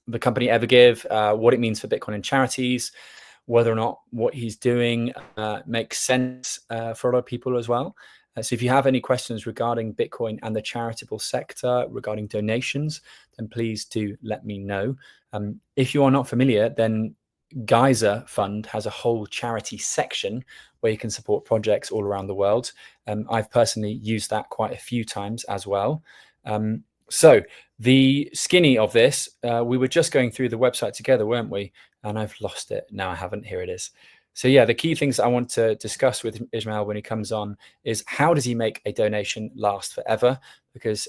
the company Evergive, what it means for Bitcoin and charities, whether or not what he's doing makes sense for a lot of people as well. So if you have any questions regarding Bitcoin and the charitable sector, regarding donations, then please do let me know. If you are not familiar, then Geyser Fund has a whole charity section where you can support projects all around the world. I've personally used that quite a few times as well. So the skinny of this, we were just going through the website together, weren't we? And I've lost it. No, I haven't. Here it is. So yeah, the key things I want to discuss with Ismail when he comes on is how does he make a donation last forever? Because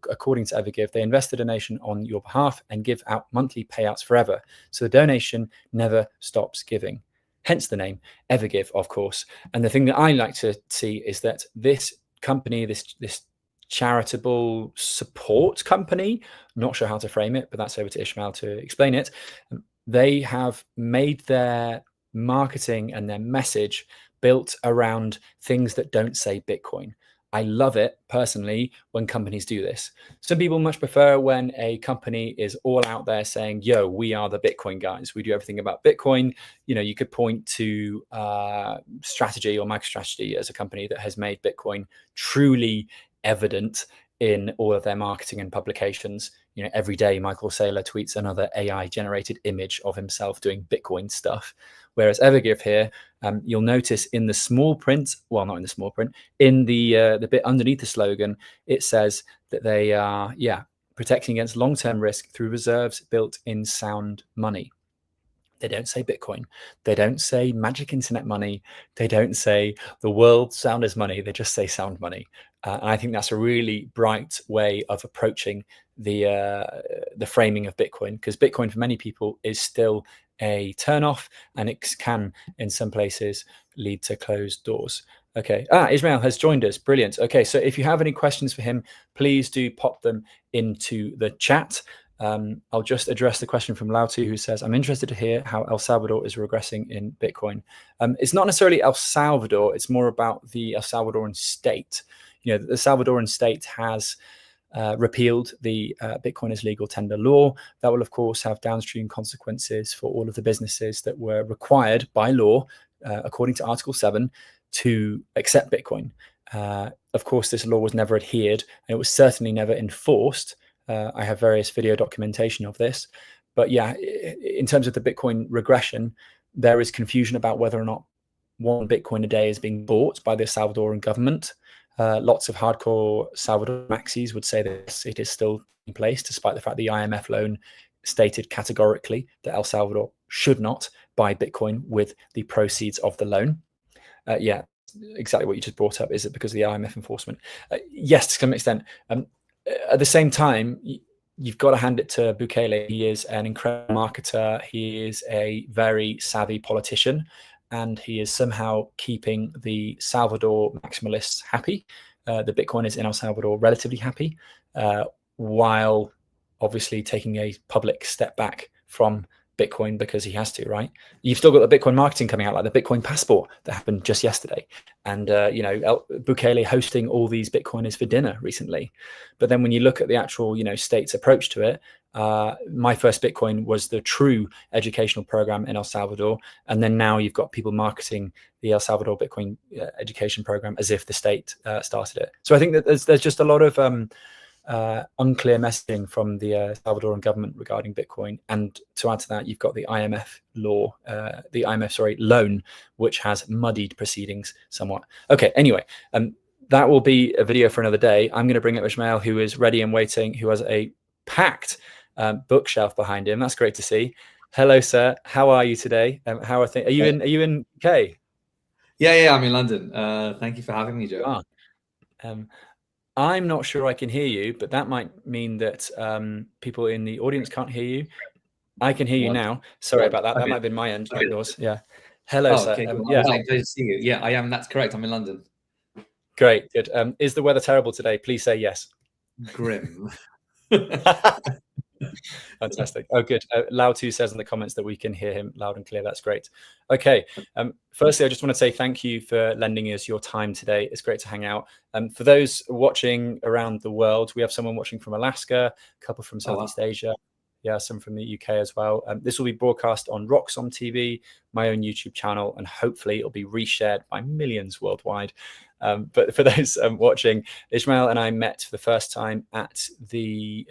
according to Evergive, they invest the donation on your behalf and give out monthly payouts forever. So the donation never stops giving. Hence the name Evergive, of course. And the thing that I like to see is that this company, this charitable support company, not sure how to frame it, but that's over to Ismail to explain it. They have made their marketing and their message built around things that don't say Bitcoin. I love it personally when companies do this. Some people much prefer when a company is all out there saying, yo, we are the Bitcoin guys. We do everything about Bitcoin. You know, you could point to Strategy or MicroStrategy as a company that has made Bitcoin truly evident in all of their marketing and publications. You know, every day Michael Saylor tweets another AI generated image of himself doing Bitcoin stuff. Whereas Evergive here, you'll notice in the small print, well, not in the small print, in the bit underneath the slogan, it says that they are, protecting against long-term risk through reserves built in sound money. They don't say Bitcoin. They don't say magic internet money. They don't say the world's soundest money. They just say sound money. And I think that's a really bright way of approaching the framing of Bitcoin, because Bitcoin for many people is still a turnoff, and it can, in some places, lead to closed doors. Okay. Ismail has joined us. Brilliant. Okay. So if you have any questions for him, please do pop them into the chat. I'll just address the question from Lautu, who says, I'm interested to hear how El Salvador is regressing in Bitcoin. It's not necessarily El Salvador. It's more about the El Salvadoran state. You know, the Salvadoran state has repealed the Bitcoin as legal tender law. That will, of course, have downstream consequences for all of the businesses that were required by law, according to Article 7, to accept Bitcoin. Of course, this law was never adhered, and it was certainly never enforced. I have various video documentation of this. But yeah, in terms of the Bitcoin regression, there is confusion about whether or not 1 Bitcoin a day is being bought by the Salvadoran government. Lots of hardcore Salvador maxis would say that it is still in place, despite the fact the IMF loan stated categorically that El Salvador should not buy Bitcoin with the proceeds of the loan. Yeah, exactly what you just brought up. Is it because of the IMF enforcement? Yes, to some extent. At the same time, you've got to hand it to Bukele. He is an incredible marketer. He is a very savvy politician, and he is somehow keeping the Salvador maximalists happy. The Bitcoiners in El Salvador relatively happy, while obviously taking a public step back from Bitcoin because he has to, right? You've still got the Bitcoin marketing coming out, like the Bitcoin passport that happened just yesterday, and Bukele hosting all these Bitcoiners for dinner recently. But then when you look at the actual state's approach to it, My First Bitcoin was the true educational program in El Salvador, and then now you've got people marketing the El Salvador Bitcoin education program as if the state started it. So I think that there's just a lot of unclear messaging from the Salvadoran government regarding Bitcoin. And to add to that, you've got the IMF loan, which has muddied proceedings somewhat. Okay, anyway, that will be a video for another day. I'm going to bring up Ishmael, who is ready and waiting, who has a packed bookshelf behind him. That's great to see. Hello, sir. How are you today? How are things? Are you in UK? Yeah, I'm in London. Thank you for having me, Joe. I'm not sure I can hear you, but that might mean that people in the audience can't hear you. I can hear you now. Sorry about that. That might have been my end, not yours. Yeah. Hello, sir. Okay, yeah, pleasure to see you. Yeah, I am. That's correct. I'm in London. Great. Good. Is the weather terrible today? Please say yes. Grim. Fantastic. Oh, good. Lao2 says in the comments that we can hear him loud and clear. That's great. Okay. Firstly, I just want to say thank you for lending us your time today. It's great to hang out. For those watching around the world, we have someone watching from Alaska, a couple from Southeast Asia. Yeah, some from the UK as well. This will be broadcast on Roxom TV, my own YouTube channel, and hopefully it'll be reshared by millions worldwide. But for those watching, Ishmael and I met for the first time at the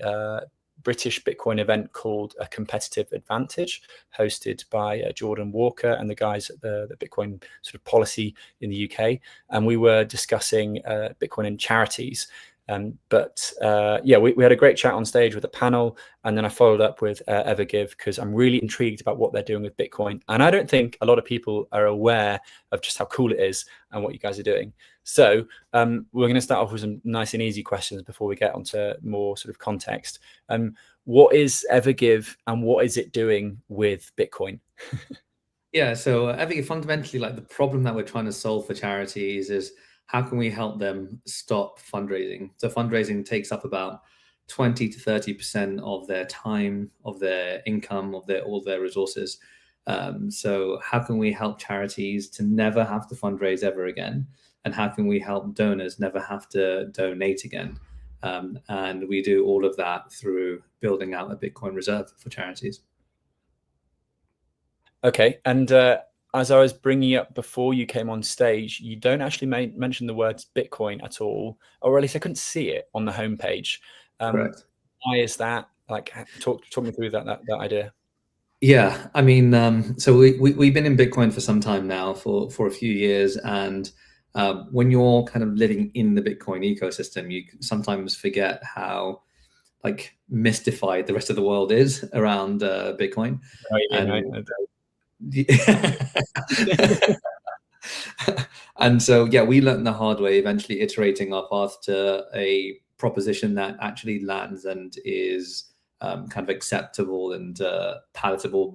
British Bitcoin event called A Competitive Advantage, hosted by Jordan Walker and the guys at the Bitcoin sort of policy in the UK. And we were discussing Bitcoin and charities. Yeah, we had a great chat on stage with a panel, and then I followed up with Evergive because I'm really intrigued about what they're doing with Bitcoin. And I don't think a lot of people are aware of just how cool it is and what you guys are doing. So we're going to start off with some nice and easy questions before we get onto more sort of context. What is Evergive and what is it doing with Bitcoin? Yeah, so Evergive, fundamentally, like the problem that we're trying to solve for charities is how can we help them stop fundraising? So fundraising takes up about 20 to 30% of their time, of their income, of all their resources. So how can we help charities to never have to fundraise ever again? And how can we help donors never have to donate again? And we do all of that through building out a Bitcoin reserve for charities. Okay, and as I was bringing up before you came on stage, you don't actually mention the words Bitcoin at all, or at least I couldn't see it on the homepage. Correct. Why is that? Like, talk me through that idea. Yeah, I mean, so we've been in Bitcoin for some time now, for a few years, and when you're kind of living in the Bitcoin ecosystem, you sometimes forget how like mystified the rest of the world is around Bitcoin. And so, yeah, we learned the hard way, eventually iterating our path to a proposition that actually lands and is kind of acceptable and palatable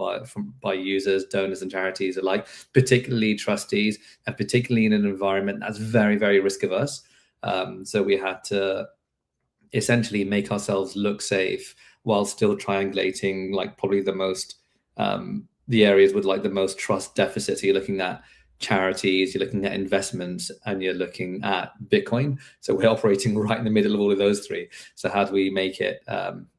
by users, donors, and charities alike, particularly trustees, and particularly in an environment that's very, very risk averse. So we had to essentially make ourselves look safe while still triangulating like probably the areas with like the most trust deficits. So you're looking at charities, you're looking at investments, and you're looking at Bitcoin. So we're operating right in the middle of all of those three. So how do we make it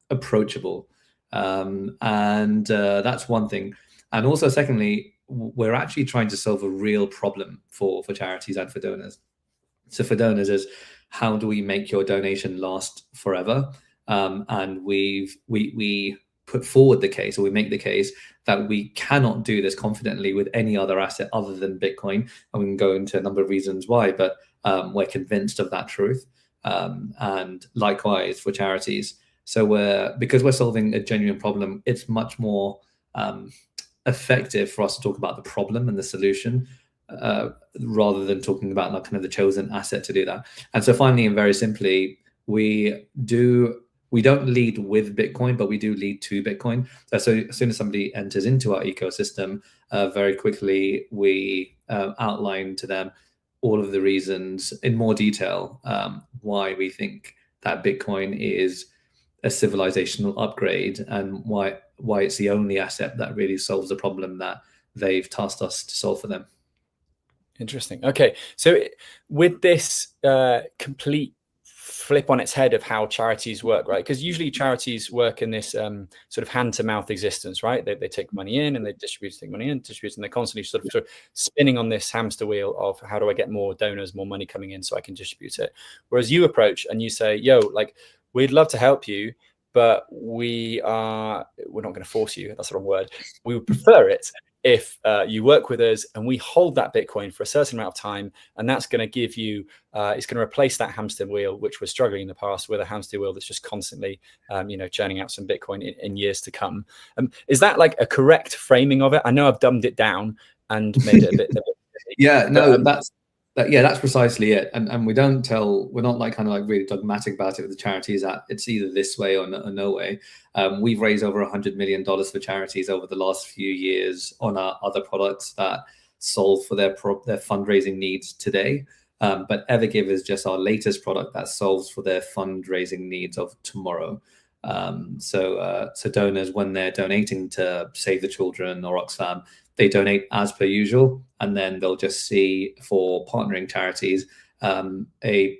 approachable? And that's one thing. And also, secondly, we're actually trying to solve a real problem for charities and for donors. So for donors is how do we make your donation last forever? And we put forward the case, or we make the case that we cannot do this confidently with any other asset other than Bitcoin. And we can go into a number of reasons why, but we're convinced of that truth. And likewise for charities. So because we're solving a genuine problem, it's much more effective for us to talk about the problem and the solution rather than talking about like kind of the chosen asset to do that. And so finally, and very simply, we don't lead with Bitcoin, but we do lead to Bitcoin. So as soon as somebody enters into our ecosystem, very quickly we outline to them all of the reasons in more detail why we think that Bitcoin is a civilizational upgrade and why why it's the only asset that really solves the problem that they've tasked us to solve for them. Interesting. Okay, so with this complete flip on its head of how charities work, right? Because usually charities work in this sort of hand-to-mouth existence, right? They take money in and they distribute, take money in, distribute, and they're constantly sort of spinning on this hamster wheel of how do I get more donors, more money coming in so I can distribute it. Whereas you approach and you say, yo, like, we'd love to help you, but we're not going to force you. That's the wrong word. We would prefer it if you work with us and we hold that Bitcoin for a certain amount of time, and that's going to give you, it's going to replace that hamster wheel, which was struggling in the past, with a hamster wheel that's just constantly, churning out some Bitcoin in years to come. Is that like a correct framing of it? I know I've dumbed it down and made it a bit. Yeah, no, that's precisely it. And we're not like kind of like really dogmatic about it with the charities that it's either this way or no way. We've raised over $100 million for charities over the last few years on our other products that solve for their fundraising needs today. But Evergive is just our latest product that solves for their fundraising needs of tomorrow. So donors, when they're donating to Save the Children or Oxfam, they donate as per usual, and then they'll just see for partnering charities a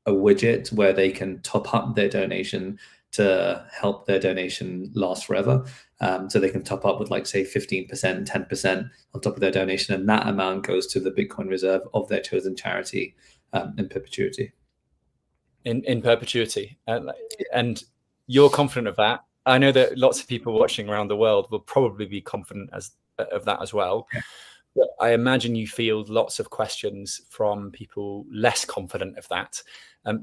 widget where they can top up their donation to help their donation last forever. So they can top up with, like, say 15%, 10% on top of their donation, and that amount goes to the Bitcoin reserve of their chosen charity in perpetuity. In perpetuity, and you're confident of that. I know that lots of people watching around the world will probably be confident of that as well. Yeah. But I imagine you field lots of questions from people less confident of that.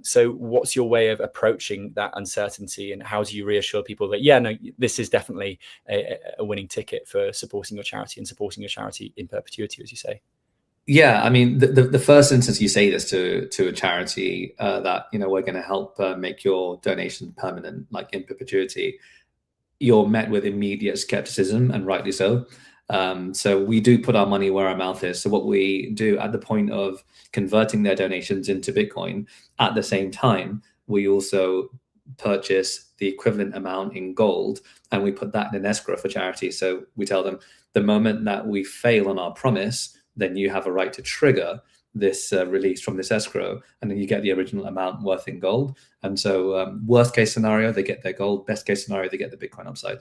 So what's your way of approaching that uncertainty, and how do you reassure people that, yeah, no, this is definitely a winning ticket for supporting your charity and supporting your charity in perpetuity, as you say? Yeah, I mean, the first instance you say this to a charity that, we're going to help make your donation permanent, like in perpetuity, you're met with immediate skepticism, and rightly so. So we do put our money where our mouth is. So what we do at the point of converting their donations into Bitcoin, at the same time, we also purchase the equivalent amount in gold, and we put that in an escrow for charity. So we tell them, the moment that we fail on our promise, then you have a right to trigger this release from this escrow, and then you get the original amount worth in gold. And so worst case scenario, they get their gold. Best case scenario, they get the Bitcoin upside.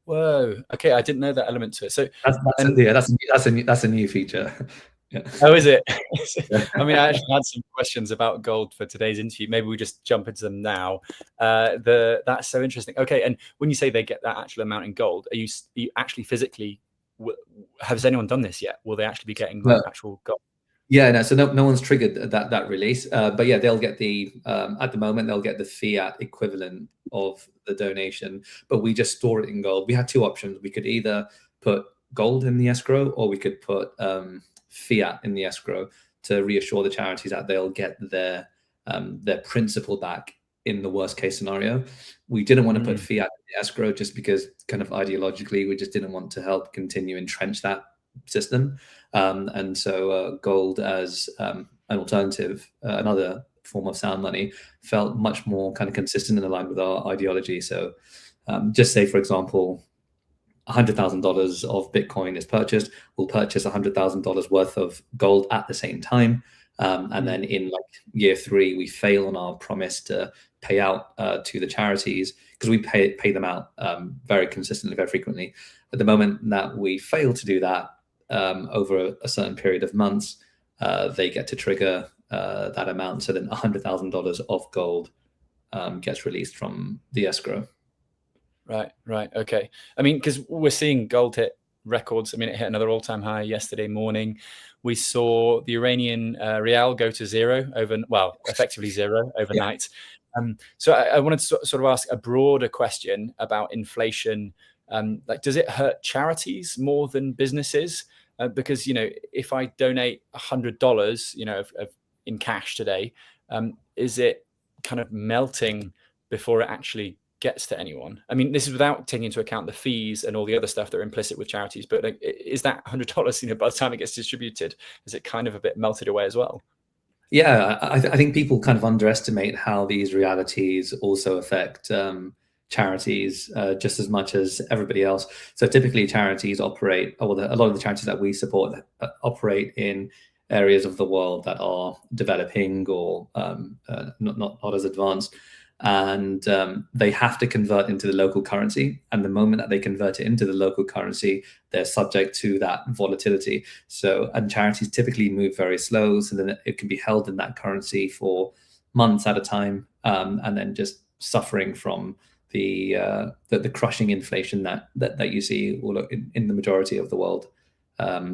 Whoa. Okay, I didn't know that element to it. So that's a new feature. Yeah. Oh, is it? I mean, I actually had some questions about gold for today's interview. Maybe we just jump into them now. That's so interesting. Okay, and when you say they get that actual amount in gold, are you actually physically? Has anyone done this yet? Will they actually be getting actual gold? Yeah, no. So no one's triggered that release, but yeah, they'll get the at the moment they'll get the fiat equivalent of the donation, but we just store it in gold. We had two options. We could either put gold in the escrow, or we could put fiat in the escrow to reassure the charities that they'll get their principal back in the worst case scenario. We didn't want to put fiat in the escrow just because, kind of ideologically, we just didn't want to help continue entrench that system. And so gold as an alternative, another form of sound money, felt much more kind of consistent and aligned with our ideology. So just say, for example, $100,000 of Bitcoin is purchased, we'll purchase $100,000 worth of gold at the same time. And then in like year 3, we fail on our promise to pay out to the charities, because we pay them out very consistently, very frequently. At the moment that we fail to do that, over a certain period of months, they get to trigger that amount. So then $100,000 of gold gets released from the escrow. Right. Okay. I mean, because we're seeing gold hit records. I mean, it hit another all-time high yesterday morning. We saw the Iranian rial go to zero effectively zero overnight. Yeah. So I wanted to sort of ask a broader question about inflation. Like, does it hurt charities more than businesses? Because, if I donate $100, in cash today, is it kind of melting before it actually gets to anyone? I mean, this is without taking into account the fees and all the other stuff that are implicit with charities. But like, is that $100, by the time it gets distributed, is it kind of a bit melted away as well? Yeah, I think people kind of underestimate how these realities also affect charities just as much as everybody else. So typically charities operate, a lot of the charities that we support operate in areas of the world that are developing or not as advanced. And they have to convert into the local currency. And the moment that they convert it into the local currency, they're subject to that volatility. So, and charities typically move very slow, so then it can be held in that currency for months at a time, and then just suffering from the crushing inflation that you see all in the majority of the world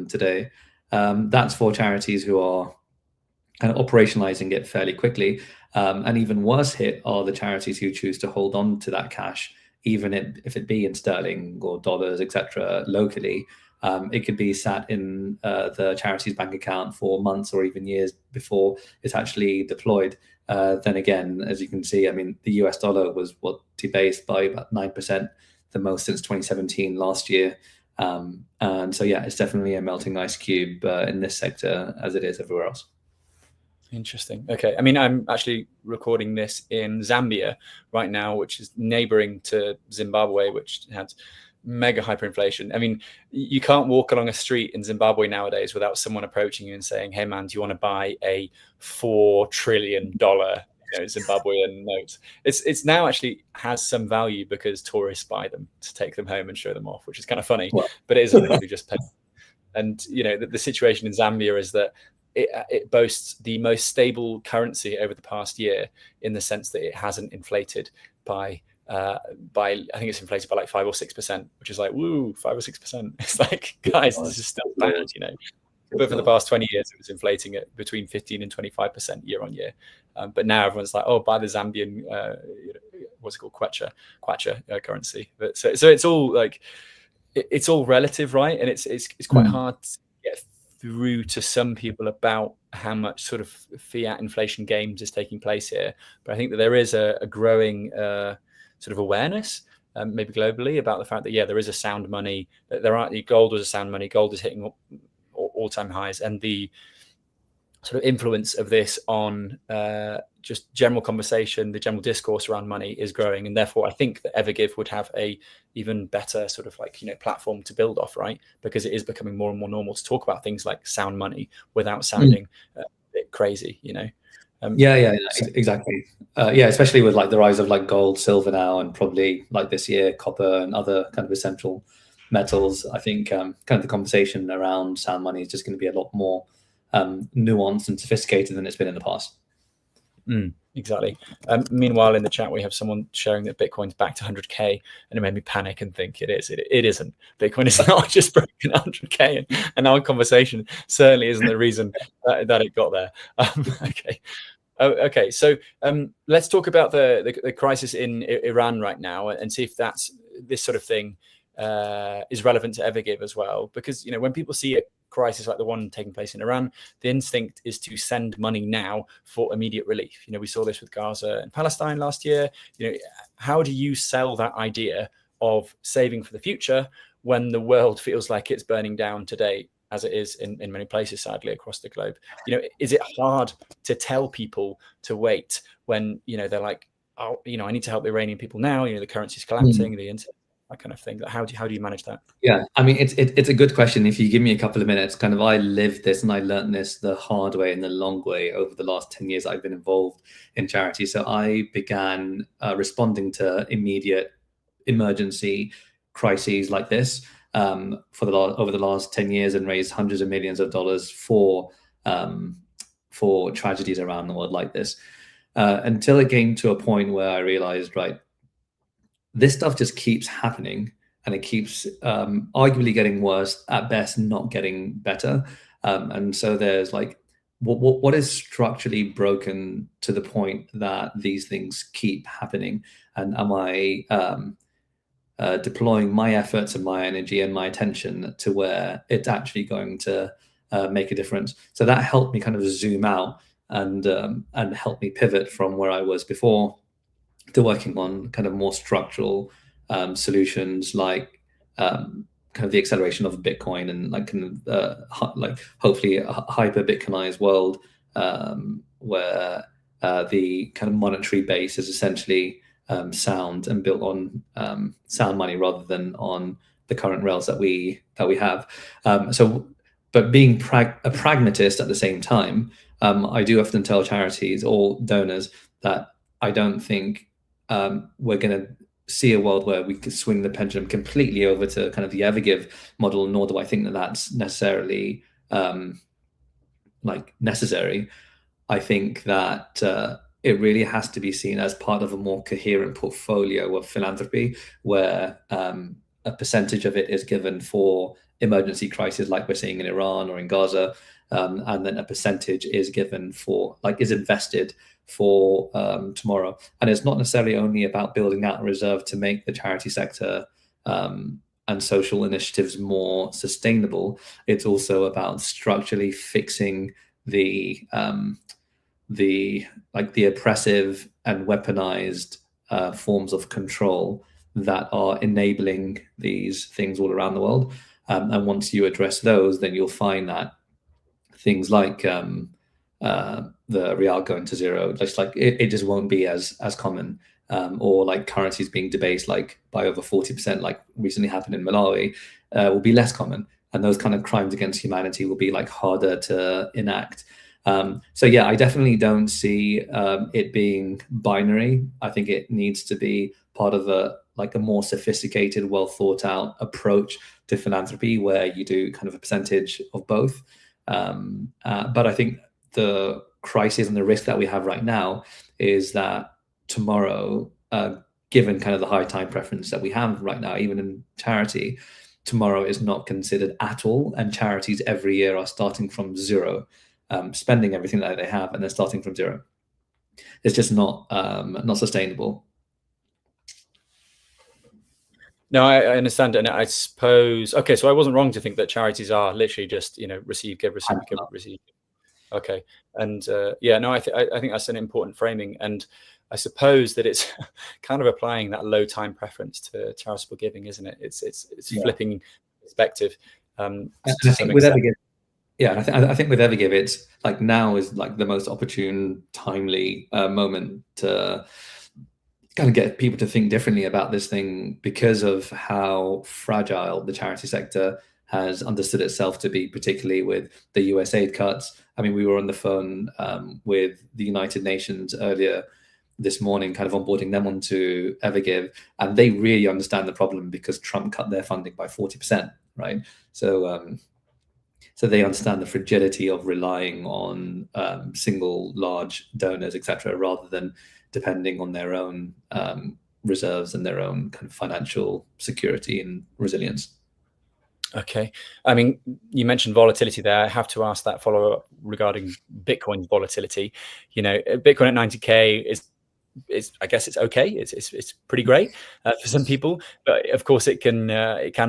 today. That's for charities who are kind of operationalizing it fairly quickly. And even worse hit are the charities who choose to hold on to that cash, even if it be in sterling or dollars, etc., locally. It could be sat in the charity's bank account for months or even years before it's actually deployed. Then again, as you can see, I mean, the US dollar was debased by about 9%, the most since 2017 last year. And so, yeah, it's definitely a melting ice cube in this sector as it is everywhere else. Interesting. Okay. I mean, I'm actually recording this in Zambia right now, which is neighboring to Zimbabwe, which had mega hyperinflation. I mean, you can't walk along a street in Zimbabwe nowadays without someone approaching you and saying, "Hey, man, do you want to buy a $4 trillion Zimbabwean note?" It's now actually has some value because tourists buy them to take them home and show them off, which is kind of funny. Well, but it isn't really just paper. And the situation in Zambia is that it boasts the most stable currency over the past year, in the sense that it hasn't inflated by I think it's inflated by like 5 or 6%, which is like, woo, 5 or 6%. It's like, guys, this is still bad, But for the past 20 years, it was inflating at between 15 and 25% year on year. But now everyone's like, oh, buy the Zambian, what's it called, kwacha currency. But so it's all like, it's all relative, right? And it's quite hard to get through to some people about how much sort of fiat inflation games is taking place here. But I think that there is a growing sort of awareness, maybe globally, about the fact that, yeah, there is a sound money. Gold was a sound money. Gold is hitting all-time highs, and the sort of influence of this on just general conversation, the general discourse around money is growing. And therefore, I think that Evergive would have a even better sort of like, platform to build off, right? Because it is becoming more and more normal to talk about things like sound money without sounding a bit crazy, Exactly. Especially with like the rise of like gold, silver now, and probably like this year, copper and other kind of essential metals. I think kind of the conversation around sound money is just going to be a lot more nuanced and sophisticated than it's been in the past. Exactly. Meanwhile, in the chat, we have someone sharing that Bitcoin's back to 100K, and it made me panic and think it is. It isn't. Bitcoin is not just broken 100K, and our conversation certainly isn't the reason that it got there. Okay. Okay. So let's talk about the crisis in Iran right now, and see if this sort of thing is relevant to Evergive as well. Because when people see a crisis like the one taking place in Iran, the instinct is to send money now for immediate relief. We saw this with Gaza and Palestine last year. How do you sell that idea of saving for the future when the world feels like it's burning down today, as it is in many places, sadly, across the globe? Is it hard to tell people to wait when they're like, oh, I need to help the Iranian people now, the currency's collapsing, the internet, that kind of thing? How do you manage that? Yeah, I mean, it's a good question. If you give me a couple of minutes, kind of, I lived this and I learned this the hard way and the long way over the last 10 years I've been involved in charity. So I began responding to immediate emergency crises like this over the last 10 years, and raised hundreds of millions of dollars for tragedies around the world like this, until it came to a point where I realized, right, this stuff just keeps happening, and it keeps arguably getting worse, at best not getting better. And so there's like, what is structurally broken to the point that these things keep happening? And am I deploying my efforts and my energy and my attention to where it's actually going to make a difference? So that helped me kind of zoom out and help me pivot from where I was before to working on kind of more structural solutions, like kind of the acceleration of Bitcoin, and like kind of like hopefully a hyper Bitcoinized world where the kind of monetary base is essentially sound and built on sound money rather than on the current rails that we have. But being a pragmatist at the same time, I do often tell charities or donors that I don't think we're going to see a world where we could swing the pendulum completely over to kind of the Evergive model, nor do I think that that's necessarily necessary. I think that it really has to be seen as part of a more coherent portfolio of philanthropy, where a percentage of it is given for emergency crises like we're seeing in Iran or in Gaza, and then a percentage is given for, is invested for tomorrow. And it's not necessarily only about building out a reserve to make the charity sector and social initiatives more sustainable. It's also about structurally fixing the oppressive and weaponized forms of control that are enabling these things all around the world. And once you address those, then you'll find that things like the real going to zero, it just won't be as common, or like currencies being debased by over 40%, like recently happened in Malawi, will be less common, and those kind of crimes against humanity will be harder to enact. So yeah, I definitely don't see it being binary. I think it needs to be part of a more sophisticated, well thought out approach to philanthropy, where you do kind of a percentage of both. But I think the crisis and the risk that we have right now is that tomorrow, given kind of the high time preference that we have right now, even in charity, tomorrow is not considered at all, and charities every year are starting from zero, spending everything that they have and then starting from zero. It's just not sustainable. No, I understand, and I suppose, okay, so I wasn't wrong to think that charities are literally just receive, give, receive, give, receive. Okay, and yeah, no, I think that's an important framing, and I suppose that it's kind of applying that low time preference to charitable giving, isn't it? It's flipping perspective. And I think with Evergive, I think with Evergive, it's now is the most opportune, timely moment to kind of get people to think differently about this thing, because of how fragile the charity sector has understood itself to be, particularly with the US aid cuts. I mean, we were on the phone with the United Nations earlier this morning, kind of onboarding them onto Evergive, and they really understand the problem because Trump cut their funding by 40%, right? So they understand the fragility of relying on single large donors, etc., rather than depending on their own reserves and their own kind of financial security and resilience. Okay. I mean, you mentioned volatility there. I have to ask that follow-up regarding Bitcoin's volatility. Bitcoin at 90K is I guess it's okay. It's pretty great for some people, but of course it can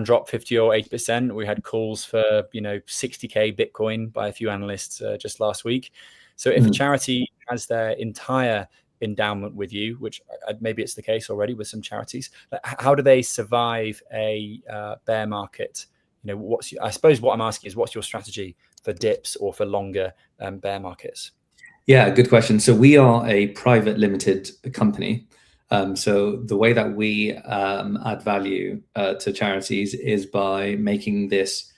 drop 50 or 80%. We had calls for 60K Bitcoin by a few analysts just last week. So if a charity has their entire endowment with you, which maybe it's the case already with some charities, how do they survive a bear market? I suppose what I'm asking is, what's your strategy for dips or for longer bear markets? Yeah, good question. So we are a private limited company. So the way that we add value to charities is by making this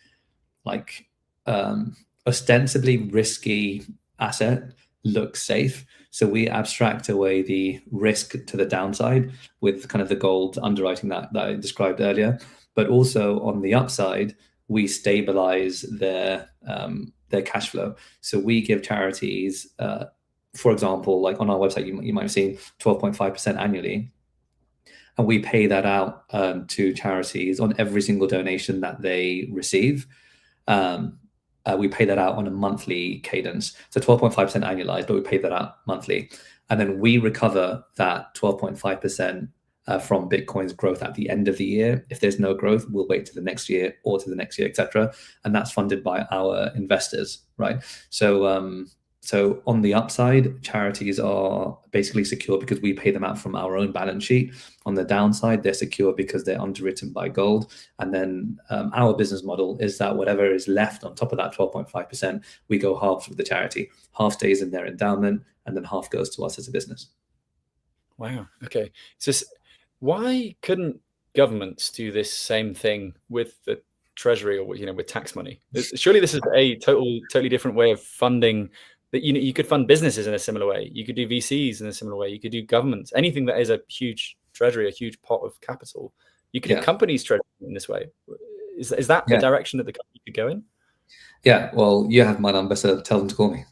ostensibly risky asset look safe. So we abstract away the risk to the downside with kind of the gold underwriting that I described earlier. But also on the upside, we stabilize their cash flow. So we give charities, for example, on our website, you might have seen 12.5% annually. And we pay that out to charities on every single donation that they receive. We pay that out on a monthly cadence. So 12.5% annualized, but we pay that out monthly. And then we recover that 12.5% from Bitcoin's growth at the end of the year. If there's no growth, we'll wait to the next year or to the next year, etc. And that's funded by our investors, right? So on the upside, charities are basically secure because we pay them out from our own balance sheet. On the downside, they're secure because they're underwritten by gold. And then our business model is that whatever is left on top of that 12.5%, we go halves with the charity. Half stays in their endowment, and then half goes to us as a business. Wow. Okay. So why couldn't governments do this same thing with the treasury, or with tax money? Surely this is a totally different way of funding. That you could fund businesses in a similar way. You could do VCs in a similar way. You could do governments. Anything that is a huge treasury, a huge pot of capital. You could do companies treasury in this way. Is that the direction that the company could go in? Yeah. Well, you have my number, so tell them to call me.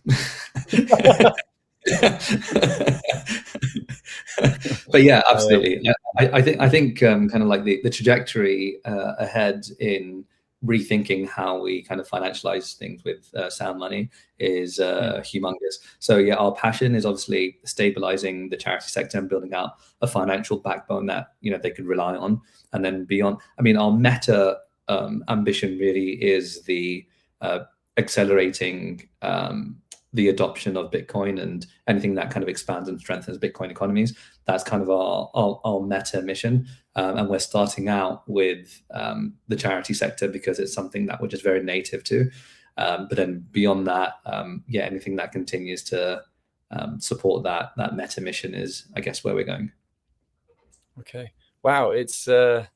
But yeah, absolutely. I think kind of like the trajectory ahead in rethinking how we kind of financialize things with sound money is humongous. So yeah, our passion is obviously stabilizing the charity sector and building out a financial backbone that they could rely on. And then beyond, I mean, our meta ambition really is the accelerating the adoption of Bitcoin and anything that kind of expands and strengthens Bitcoin economies. That's kind of our meta mission. And we're starting out with the charity sector because it's something that we're just very native to. But then beyond that, anything that continues to support that meta mission is, I guess, where we're going. Okay. Wow. It's, I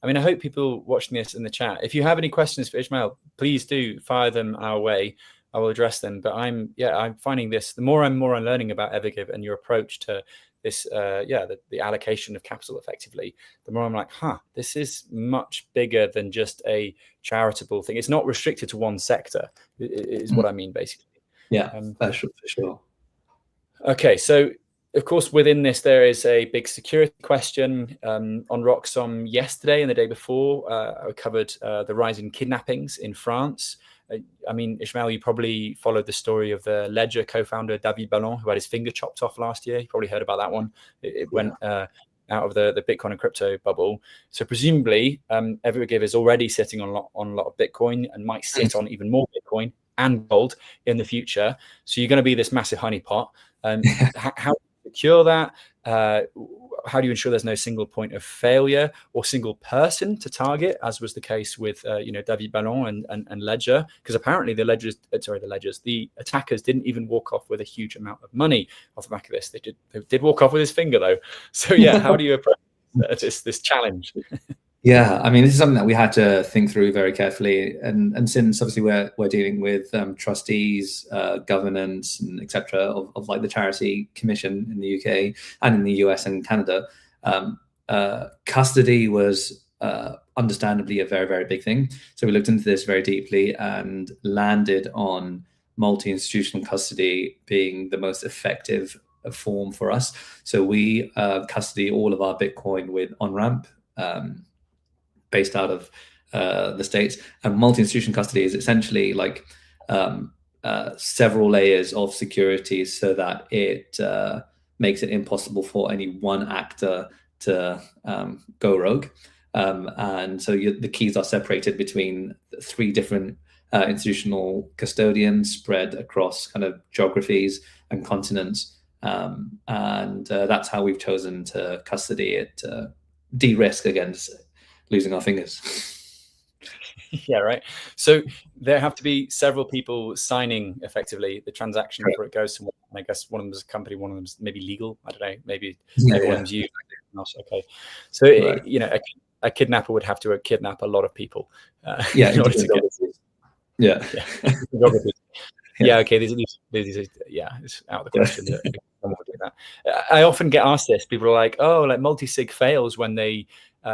mean, I hope people watching this in the chat, if you have any questions for Ismail, please do fire them our way. I will address them. But I'm finding this, the more I'm learning about Evergive and your approach to this, the allocation of capital effectively, the more I'm like, this is much bigger than just a charitable thing. It's not restricted to one sector, is what I mean, basically. Yeah, for sure. Okay, so of course, within this, there is a big security question. On Roxom yesterday and the day before, I covered the rise in kidnappings in France. I mean, Ismail, you probably followed the story of the Ledger co-founder, David Ballon, who had his finger chopped off last year. You probably heard about that one. It went out of the Bitcoin and crypto bubble. So presumably, Evergive is already sitting on a lot of Bitcoin and might sit on even more Bitcoin and gold in the future. So you're going to be this massive honeypot. How do you secure that? How do you ensure there's no single point of failure or single person to target, as was the case with David Ballon and Ledger? Because apparently the attackers didn't even walk off with a huge amount of money off the back of this. They did walk off with his finger though. So yeah, how do you approach this challenge? Yeah, I mean, this is something that we had to think through very carefully, and since obviously we're dealing with trustees, governance, and etc. of like the Charity Commission in the UK and in the US and Canada, custody was understandably a very, very big thing. So we looked into this very deeply and landed on multi-institutional custody being the most effective form for us. So we custody all of our Bitcoin with on-ramp. Based out of the States, and multi-institution custody is essentially like several layers of security so that it makes it impossible for any one actor to go rogue. And so the keys are separated between 3 different institutional custodians spread across kind of geographies and continents. And that's how we've chosen to custody it, de-risk against losing our fingers. Yeah, right. So there have to be several people signing effectively the transaction before it goes somewhere. And I guess one of them is a company, one of them is maybe legal. I don't know. Maybe one of them's you. Okay. So a kidnapper would have to kidnap a lot of people. In order to get. Yeah. Okay. These it's out of the question that someone would do that. I often get asked this. People are like, "Oh, like multisig fails when they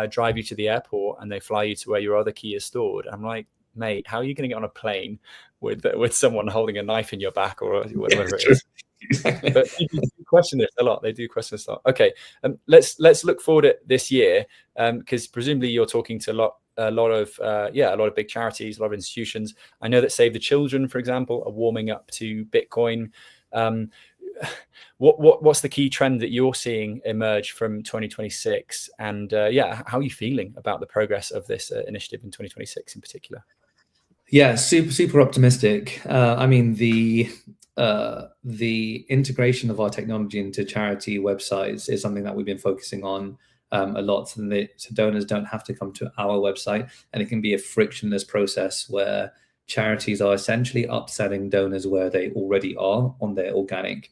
drive you to the airport and they fly you to where your other key is stored." I'm like, mate, how are you going to get on a plane with someone holding a knife in your back or whatever it is? Exactly. But people do question this a lot. They do question this a lot. Okay, let's look forward at this year, because presumably you're talking to a lot of big charities, a lot of institutions. I know that Save the Children, for example, are warming up to Bitcoin. What's the key trend that you're seeing emerge from 2026? And how are you feeling about the progress of this initiative in 2026 in particular? Yeah, super optimistic. I mean, the integration of our technology into charity websites is something that we've been focusing on a lot, so donors don't have to come to our website, and it can be a frictionless process where charities are essentially upselling donors where they already are on their organic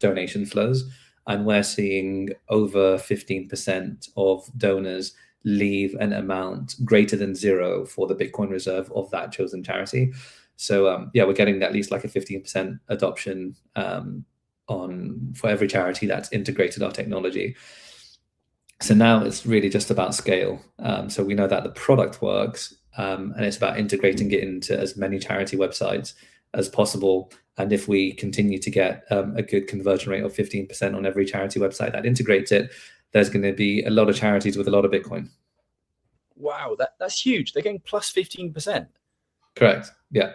donation flows. and we're seeing over 15% of donors leave an amount greater than zero for the Bitcoin reserve of that chosen charity. So yeah, we're getting at least like a 15% adoption for every charity that's integrated our technology. So now it's really just about scale. So we know that the product works, and it's about integrating it into as many charity websites as possible. And if we continue to get a good conversion rate of 15% on every charity website that integrates it, there's going to be a lot of charities with a lot of Bitcoin. Wow, that's huge. They're getting plus 15%. Correct. Yeah.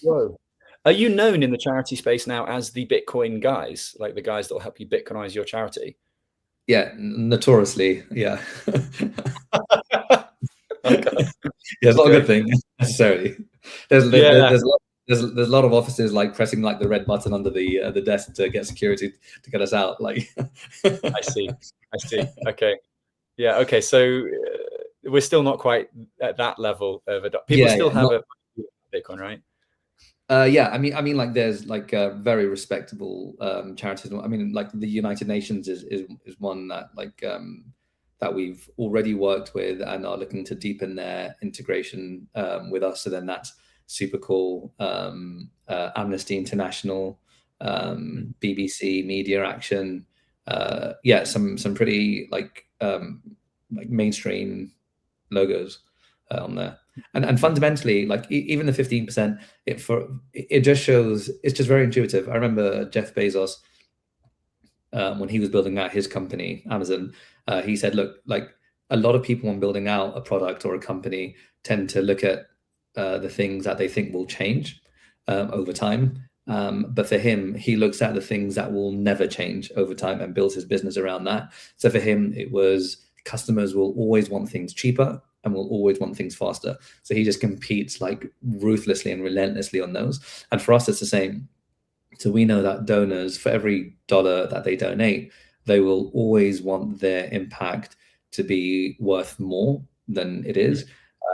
Whoa. Are you known in the charity space now as the Bitcoin guys, like the guys that will help you Bitcoinize your charity? Yeah, notoriously. Yeah. Okay. Yeah, it's not a good thing necessarily. There's a lot of officers like pressing like the red button under the desk to get security to get us out. Like, I see. Okay. Yeah. Okay. So we're still not quite at that level of people still have a Bitcoin, right? Yeah, I mean, like there's like very respectable charities. I mean, like the United Nations is one that like that we've already worked with and are looking to deepen their integration with us. So then that's super cool. Amnesty International, BBC, Media Action. Yeah, some pretty like mainstream logos on there. And fundamentally, like even the 15%, it just shows it's just very intuitive. I remember Jeff Bezos when he was building out his company, Amazon. He said, look, like a lot of people when building out a product or a company tend to look at the things that they think will change over time. But for him, he looks at the things that will never change over time and builds his business around that. So for him, it was customers will always want things cheaper and will always want things faster. So he just competes like ruthlessly and relentlessly on those. And for us, it's the same. So we know that donors, for every dollar that they donate, they will always want their impact to be worth more than it is.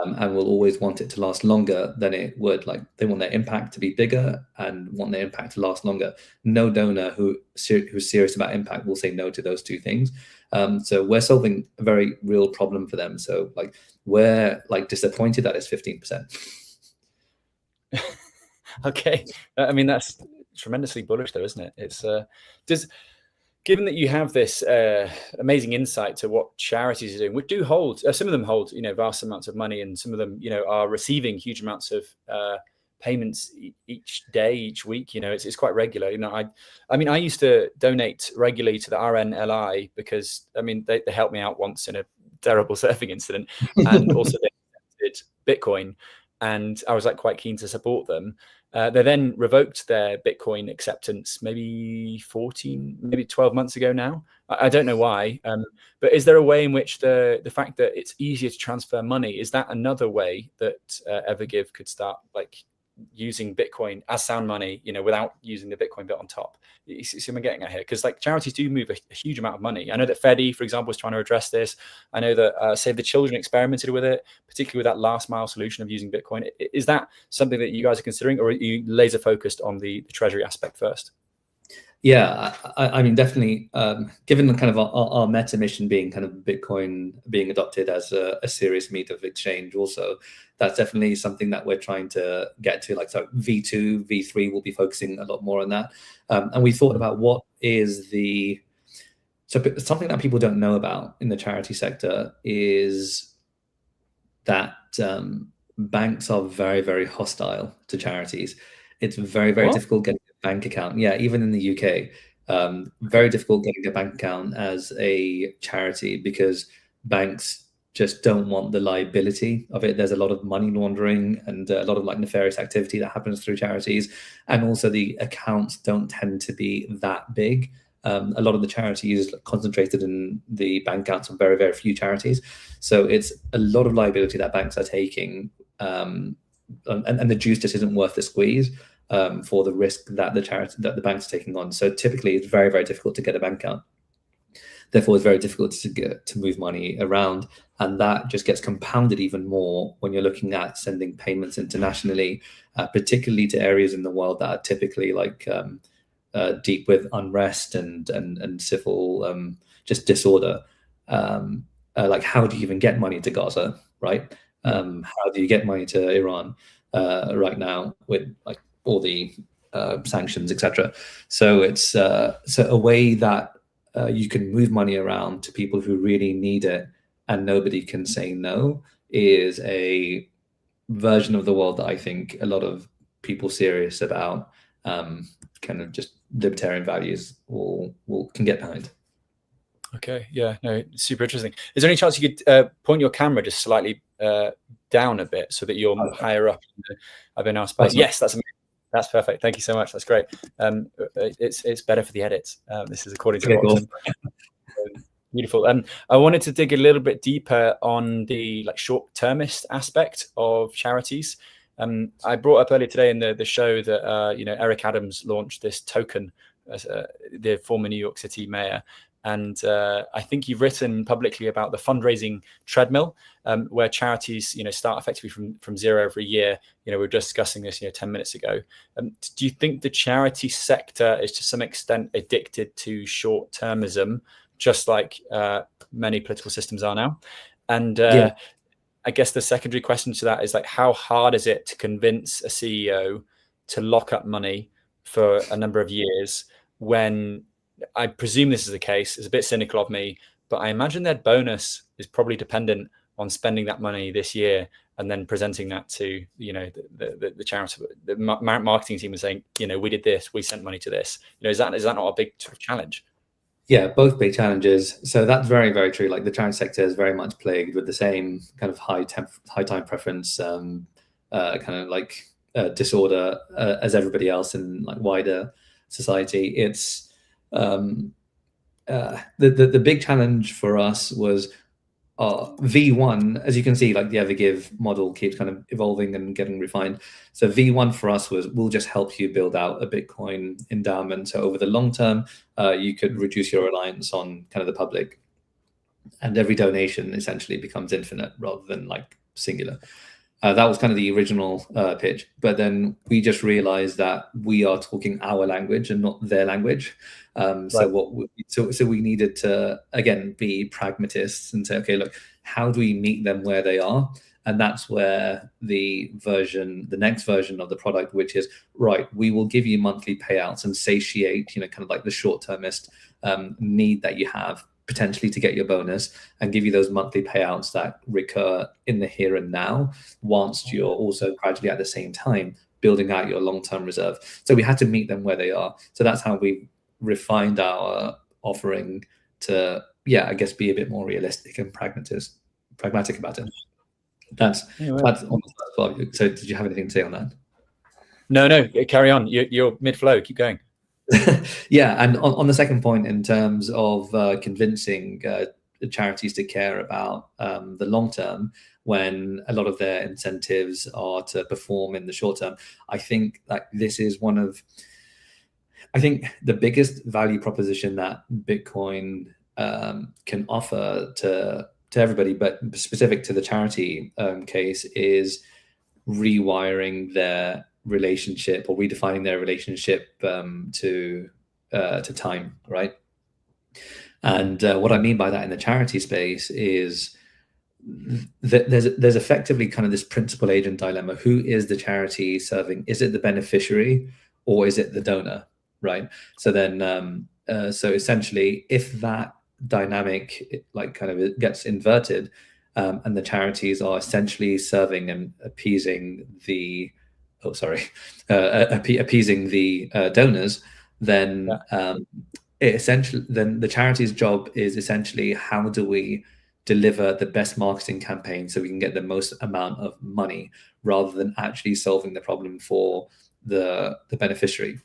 And will always want it to last longer than it would. Like they want their impact to be bigger and want their impact to last longer. No donor who's serious about impact will say no to those two things. So we're solving a very real problem for them. So like we're like disappointed that it's 15%. Okay, I mean that's tremendously bullish, though, isn't it? It's given that you have this amazing insight to what charities are doing, which do hold, some of them hold, vast amounts of money, and some of them, are receiving huge amounts of payments each day, each week. It's quite regular. I mean, I used to donate regularly to the RNLI because, I mean, they helped me out once in a terrible surfing incident, and also they accepted Bitcoin, and I was like quite keen to support them. They then revoked their Bitcoin acceptance maybe 12 months ago now. I don't know why, but is there a way in which the fact that it's easier to transfer money, is that another way that Evergive could start like using Bitcoin as sound money, without using the Bitcoin bit on top? You see what I'm getting at here? Because like charities do move a huge amount of money. I know that Fedi, for example, is trying to address this. I know that Save the Children experimented with it, particularly with that last mile solution of using Bitcoin. Is that something that you guys are considering, or are you laser focused on the treasury aspect first? Yeah, I mean, definitely, given the kind of our meta mission being kind of Bitcoin being adopted as a serious means of exchange also, that's definitely something that we're trying to get to. Like, so V2, V3 will be focusing a lot more on that. And we thought about something that people don't know about in the charity sector is that banks are very, very hostile to charities. It's very, very difficult getting a bank account. Yeah, even in the UK, very difficult getting a bank account as a charity because banks just don't want the liability of it. There's a lot of money laundering and a lot of like nefarious activity that happens through charities. And also the accounts don't tend to be that big. A lot of the charities concentrated in the bank accounts of very, very few charities. So it's a lot of liability that banks are taking, and the juice just isn't worth the squeeze for the risk that the bank's taking on. So typically, it's very, very difficult to get a bank account. Therefore, it's very difficult to move money around, and that just gets compounded even more when you're looking at sending payments internationally, particularly to areas in the world that are typically like deep with unrest and civil just disorder. Like, how do you even get money to Gaza, right? How do you get money to Iran right now with like all the sanctions, etc.? So it's so a way that you can move money around to people who really need it and nobody can say no is a version of the world that I think a lot of people serious about kind of just libertarian values can get behind. Okay, yeah, no, super interesting. Is there any chance you could point your camera just slightly down a bit so that you're higher up in the now space? Yes, that's amazing. That's perfect. Thank you so much. That's great. It's better for the edits. This is according to Roxham. Beautiful. I wanted to dig a little bit deeper on the like short-termist aspect of charities. I brought up earlier today in the show that Eric Adams launched this token as the former New York City mayor. And I think you've written publicly about the fundraising treadmill, where charities, start effectively from zero every year. We were discussing this, 10 minutes ago. Do you think the charity sector is to some extent addicted to short-termism, just like many political systems are now? And I guess the secondary question to that is like, how hard is it to convince a CEO to lock up money for a number of years when, I presume this is the case, it's a bit cynical of me, but I imagine their bonus is probably dependent on spending that money this year and then presenting that to, the charity, the marketing team and saying, we did this, we sent money to this. Is that not a big sort of challenge? Yeah, both big challenges. So that's very, very true. Like the charity sector is very much plagued with the same kind of high time preference, kind of like disorder as everybody else in like wider society. It's the big challenge for us was V1, as you can see, like the Evergive model keeps kind of evolving and getting refined. So V1 for us was, we'll just help you build out a Bitcoin endowment. So over the long term, you could reduce your reliance on kind of the public, and every donation essentially becomes infinite rather than like singular. That was kind of the original pitch, but then we just realized that we are talking our language and not their language. So we needed to again be pragmatists and say, okay, look, how do we meet them where they are? And that's where the next version of the product, which is right, we will give you monthly payouts and satiate, kind of like the short-termist need that you have potentially to get your bonus, and give you those monthly payouts that recur in the here and now, whilst you're also gradually at the same time building out your long-term reserve. So we had to meet them where they are. So that's how we refined our offering to, I guess, be a bit more realistic and pragmatic about it. That's on the first part. So did you have anything to say on that? No, carry on. You're mid-flow. Keep going. Yeah, and on the second point, in terms of convincing charities to care about the long term, when a lot of their incentives are to perform in the short term, I think that this is the biggest value proposition that Bitcoin can offer to everybody, but specific to the charity case, is rewiring their relationship or redefining their relationship to time, right? And what I mean by that in the charity space is that there's effectively kind of this principal agent dilemma. Who is the charity serving? Is it the beneficiary or is it the donor, right? So then, so essentially, if that dynamic like kind of gets inverted, and the charities are essentially serving and appeasing the appeasing the donors, then then the charity's job is essentially, how do we deliver the best marketing campaign so we can get the most amount of money, rather than actually solving the problem for the beneficiary.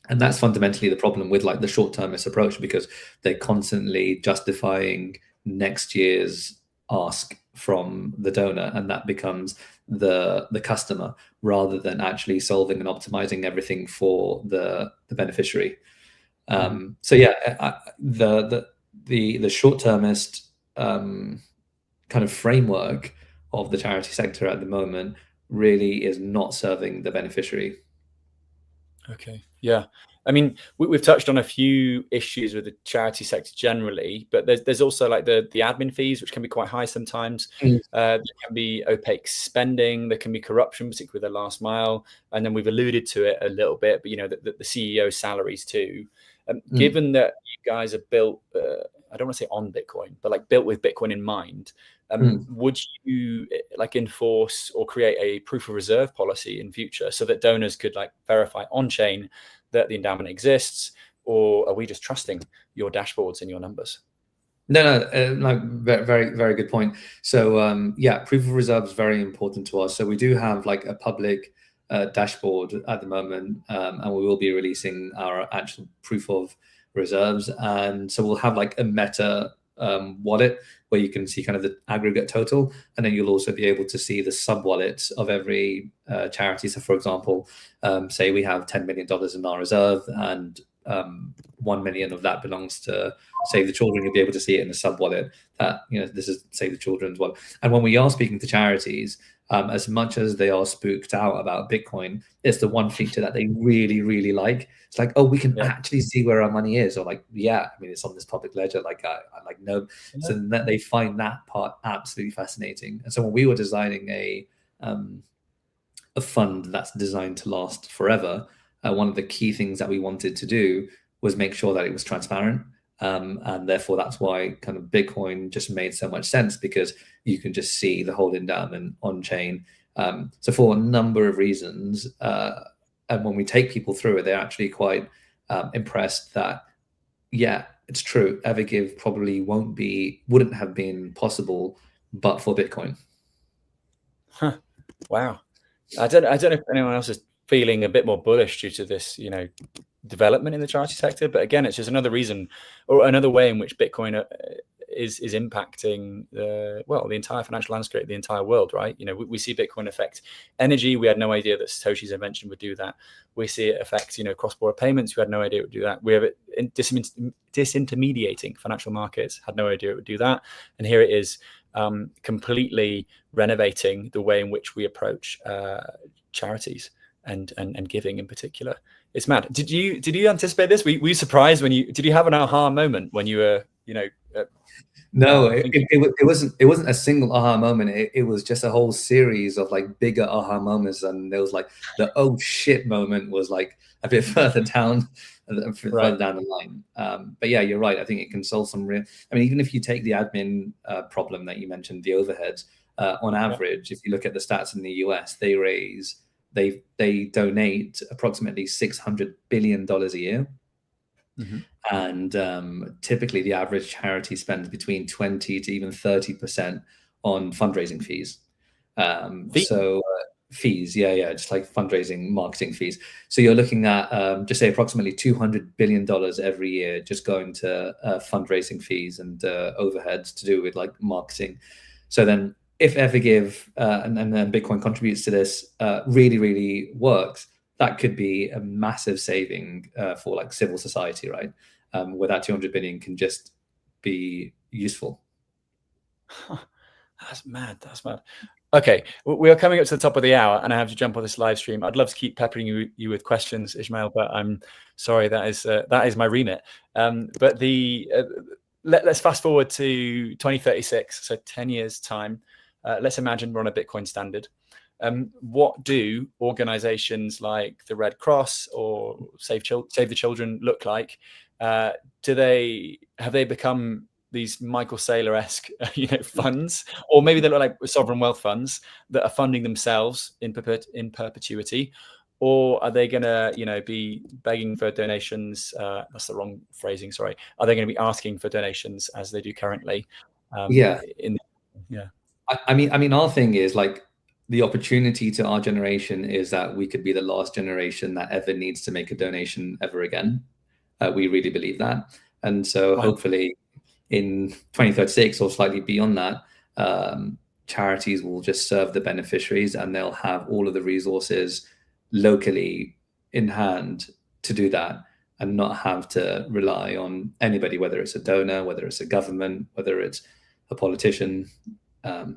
And that's fundamentally the problem with like the short-termist approach, because they're constantly justifying next year's ask from the donor, and that becomes the customer, rather than actually solving and optimizing everything for the beneficiary. So yeah, the short-termist kind of framework of the charity sector at the moment really is not serving the beneficiary. Okay, yeah. I mean, we've touched on a few issues with the charity sector generally, but there's also like the admin fees, which can be quite high sometimes. There can be opaque spending, there can be corruption, particularly with the last mile, and then we've alluded to it a little bit, but the CEO salaries too. Given that you guys are built, I don't want to say on Bitcoin, but like built with Bitcoin in mind, would you like enforce or create a proof of reserve policy in future so that donors could like verify on chain that the endowment exists, or are we just trusting your dashboards and your numbers? No, very, very good point. So yeah, proof of reserve is very important to us. So we do have like a public dashboard at the moment, and we will be releasing our actual proof of reserves. And so we'll have like a meta wallet where you can see kind of the aggregate total, and then you'll also be able to see the sub wallets of every charity. So for example, say we have $10 million in our reserve, and 1 million of that belongs to Save the Children. You'll be able to see it in a sub wallet that this is Save the Children's wallet. And when we are speaking to charities, as much as they are spooked out about Bitcoin, it's the one feature that they really, really like. It's like, oh, we can actually see where our money is, or like, yeah, I mean, it's on this public ledger. Like, I like no. So that they find that part absolutely fascinating. And so when we were designing a fund that's designed to last forever, one of the key things that we wanted to do was make sure that it was transparent. And therefore, that's why kind of Bitcoin just made so much sense, because you can just see the whole endowment on chain. So for a number of reasons, and when we take people through it, they're actually quite impressed that, yeah, it's true. Evergive probably wouldn't have been possible but for Bitcoin. Huh. Wow. I don't know if anyone else is feeling a bit more bullish due to this, development in the charity sector. But again, it's just another reason or another way in which Bitcoin is impacting the entire financial landscape, the entire world, right? We see Bitcoin affect energy. We had no idea that Satoshi's invention would do that. We see it affect, cross-border payments. We had no idea it would do that. We have it disintermediating financial markets. Had no idea it would do that. And here it is, completely renovating the way in which we approach charities and giving in particular. It's mad. Did you anticipate this? Were you surprised did you have an aha moment when you were, No, it wasn't a single aha moment. It was just a whole series of like bigger aha moments, and there was like the oh shit moment was like a bit further down, further down the line. But yeah, you're right. I think it can solve some real. I mean, even if you take the admin problem that you mentioned, the overheads, on average, if you look at the stats in the US, they donate approximately $600 billion a year. Mm-hmm. And typically the average charity spends between 20 to even 30% on fundraising fees. Fees, just like fundraising, marketing fees. So you're looking at just say approximately $200 billion every year just going to fundraising fees and overheads to do with like marketing. So then if Evergive and then Bitcoin contributes to this really, really works, that could be a massive saving for like civil society, right? Where that 200 billion can just be useful. That's mad. Okay, we are coming up to the top of the hour, and I have to jump on this live stream. I'd love to keep peppering you with questions, Ishmael, but I'm sorry, that is my remit. But let's fast forward to 2036, so 10 years time. Let's imagine we're on a Bitcoin standard. What do organizations like the Red Cross or Save the Children look like? Have they become these Michael Saylor-esque funds, or maybe they look like sovereign wealth funds that are funding themselves in perpetuity, or are they going to be begging for donations? That's the wrong phrasing. Sorry. Are they going to be asking for donations as they do currently? I mean, our thing is like the opportunity to our generation is that we could be the last generation that ever needs to make a donation ever again. We really believe that, and so hopefully in 2036 or slightly beyond that, charities will just serve the beneficiaries, and they'll have all of the resources locally in hand to do that, and not have to rely on anybody, whether it's a donor, whether it's a government, whether it's a politician,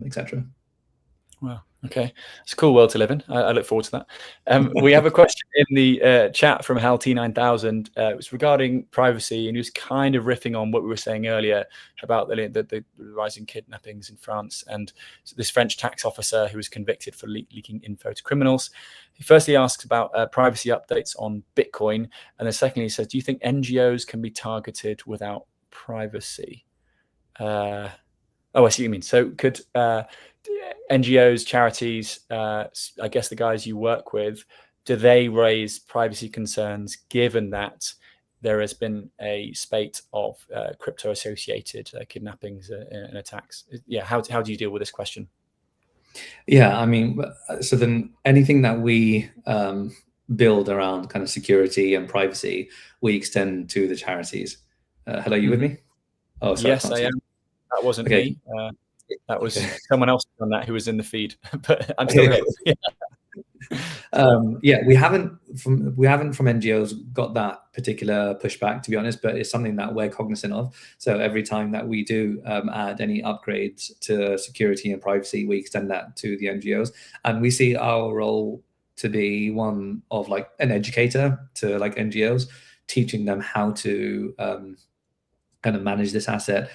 etc. Wow. Okay. It's a cool world to live in. I look forward to that. We have a question in the chat from Hal T9000. It was regarding privacy, and he was kind of riffing on what we were saying earlier about the rising kidnappings in France and this French tax officer who was convicted for leaking info to criminals. He firstly asks about privacy updates on Bitcoin, and then secondly he says, do you think NGOs can be targeted without privacy? Oh, I see what you mean. So could NGOs, charities, I guess the guys you work with, do they raise privacy concerns given that there has been a spate of crypto-associated kidnappings and attacks? Yeah, how do you deal with this question? Yeah, I mean, so then anything that we build around kind of security and privacy, we extend to the charities. Hello, you with me? Oh, sorry, yes, I am. That wasn't me. That was someone else on that who was in the feed, but I'm still here. Yeah, we haven't from NGOs got that particular pushback, to be honest, but it's something that we're cognizant of. So every time that we do add any upgrades to security and privacy, we extend that to the NGOs, and we see our role to be one of like an educator to like NGOs, teaching them how to kind of manage this asset.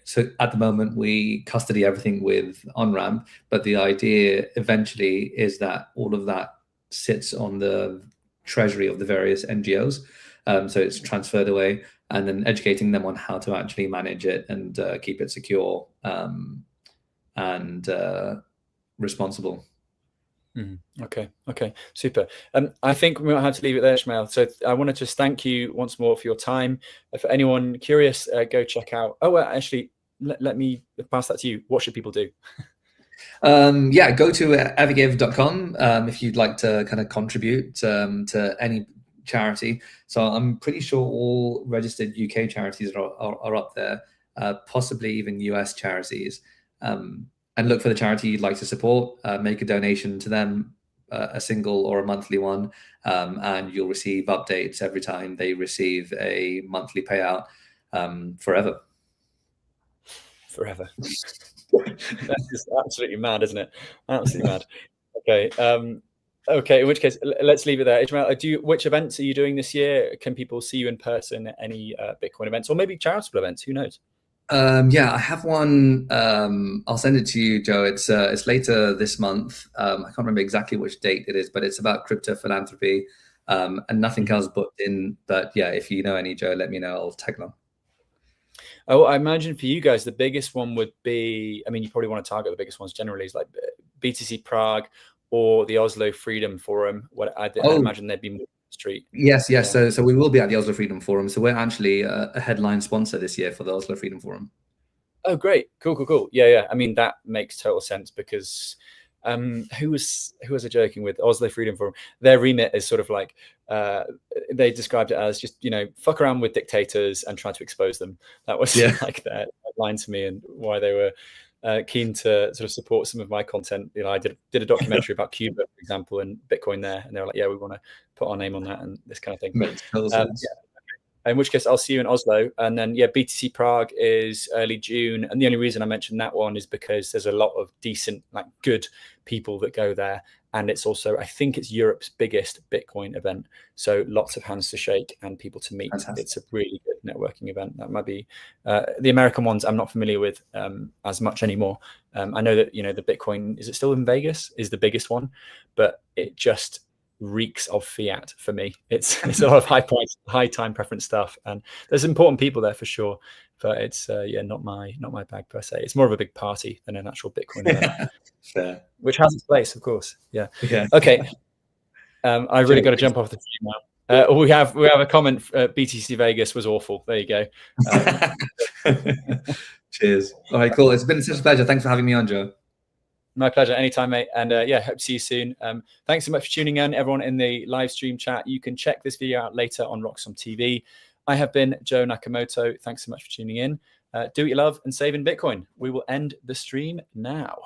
So at the moment we custody everything with OnRamp, but the idea eventually is that all of that sits on the treasury of the various NGOs. So it's transferred away, and then educating them on how to actually manage it and keep it secure and responsible. Okay, super. I think we might have to leave it there, Ishmael. So I want to just thank you once more for your time. For anyone curious, go check out. Oh, well, actually, let me pass that to you. What should people do? Yeah, go to evergive.com if you'd like to kind of contribute to any charity. So I'm pretty sure all registered UK charities are up there, possibly even US charities. And look for the charity you'd like to support, make a donation to them, a single or a monthly one, and you'll receive updates every time they receive a monthly payout forever. Forever. That's just absolutely mad, isn't it? Absolutely mad. Okay. Okay, in which case, let's leave it there. Ishmael, which events are you doing this year? Can people see you in person at any Bitcoin events or maybe charitable events? Who knows? Yeah, I have one. I'll send it to you, Joe. It's later this month. I can't remember exactly which date it is, but it's about crypto philanthropy, and nothing else booked in. But yeah, if you know any, Joe, let me know. I'll tag along. Oh, I imagine for you guys, the biggest one would be, I mean, you probably want to target the biggest ones generally, is like BTC Prague or the Oslo Freedom Forum. I imagine they'd be more street. Yes. Yeah. So we will be at the Oslo Freedom Forum. So we're actually a headline sponsor this year for the Oslo Freedom Forum. Oh, great. Cool. Yeah. I mean, that makes total sense because who was I joking with? Oslo Freedom Forum. Their remit is sort of like they described it as just, fuck around with dictators and try to expose them. That was like their line to me, and why they were keen to sort of support some of my content. I did a documentary about Cuba, for example, and Bitcoin there, and they were like, yeah, we want to put our name on that and this kind of thing. Makes total sense. In which case I'll see you in Oslo. And then, BTC Prague is early June. And the only reason I mentioned that one is because there's a lot of decent, like good people that go there. And it's also, I think it's Europe's biggest Bitcoin event. So lots of hands to shake and people to meet. Fantastic. It's a really good networking event. That might be the American ones I'm not familiar with as much anymore. I know that, the Bitcoin, is it still in Vegas, is the biggest one, but it just reeks of fiat for me. It's a lot of high price, high time preference stuff, and there's important people there for sure, but it's not my bag per se. It's more of a big party than an actual Bitcoin event. Fair. Which has its place, of course. Yeah. Okay. I really got to jump off the feed now. We have a comment. BTC Vegas was awful. There you go. Cheers. All right, cool. It's been such a pleasure. Thanks for having me on, Joe. My pleasure. Anytime, mate. And hope to see you soon. Thanks so much for tuning in, everyone in the live stream chat. You can check this video out later on Roxom TV. I have been Joe Nakamoto. Thanks so much for tuning in. Do what you love and save in Bitcoin. We will end the stream now.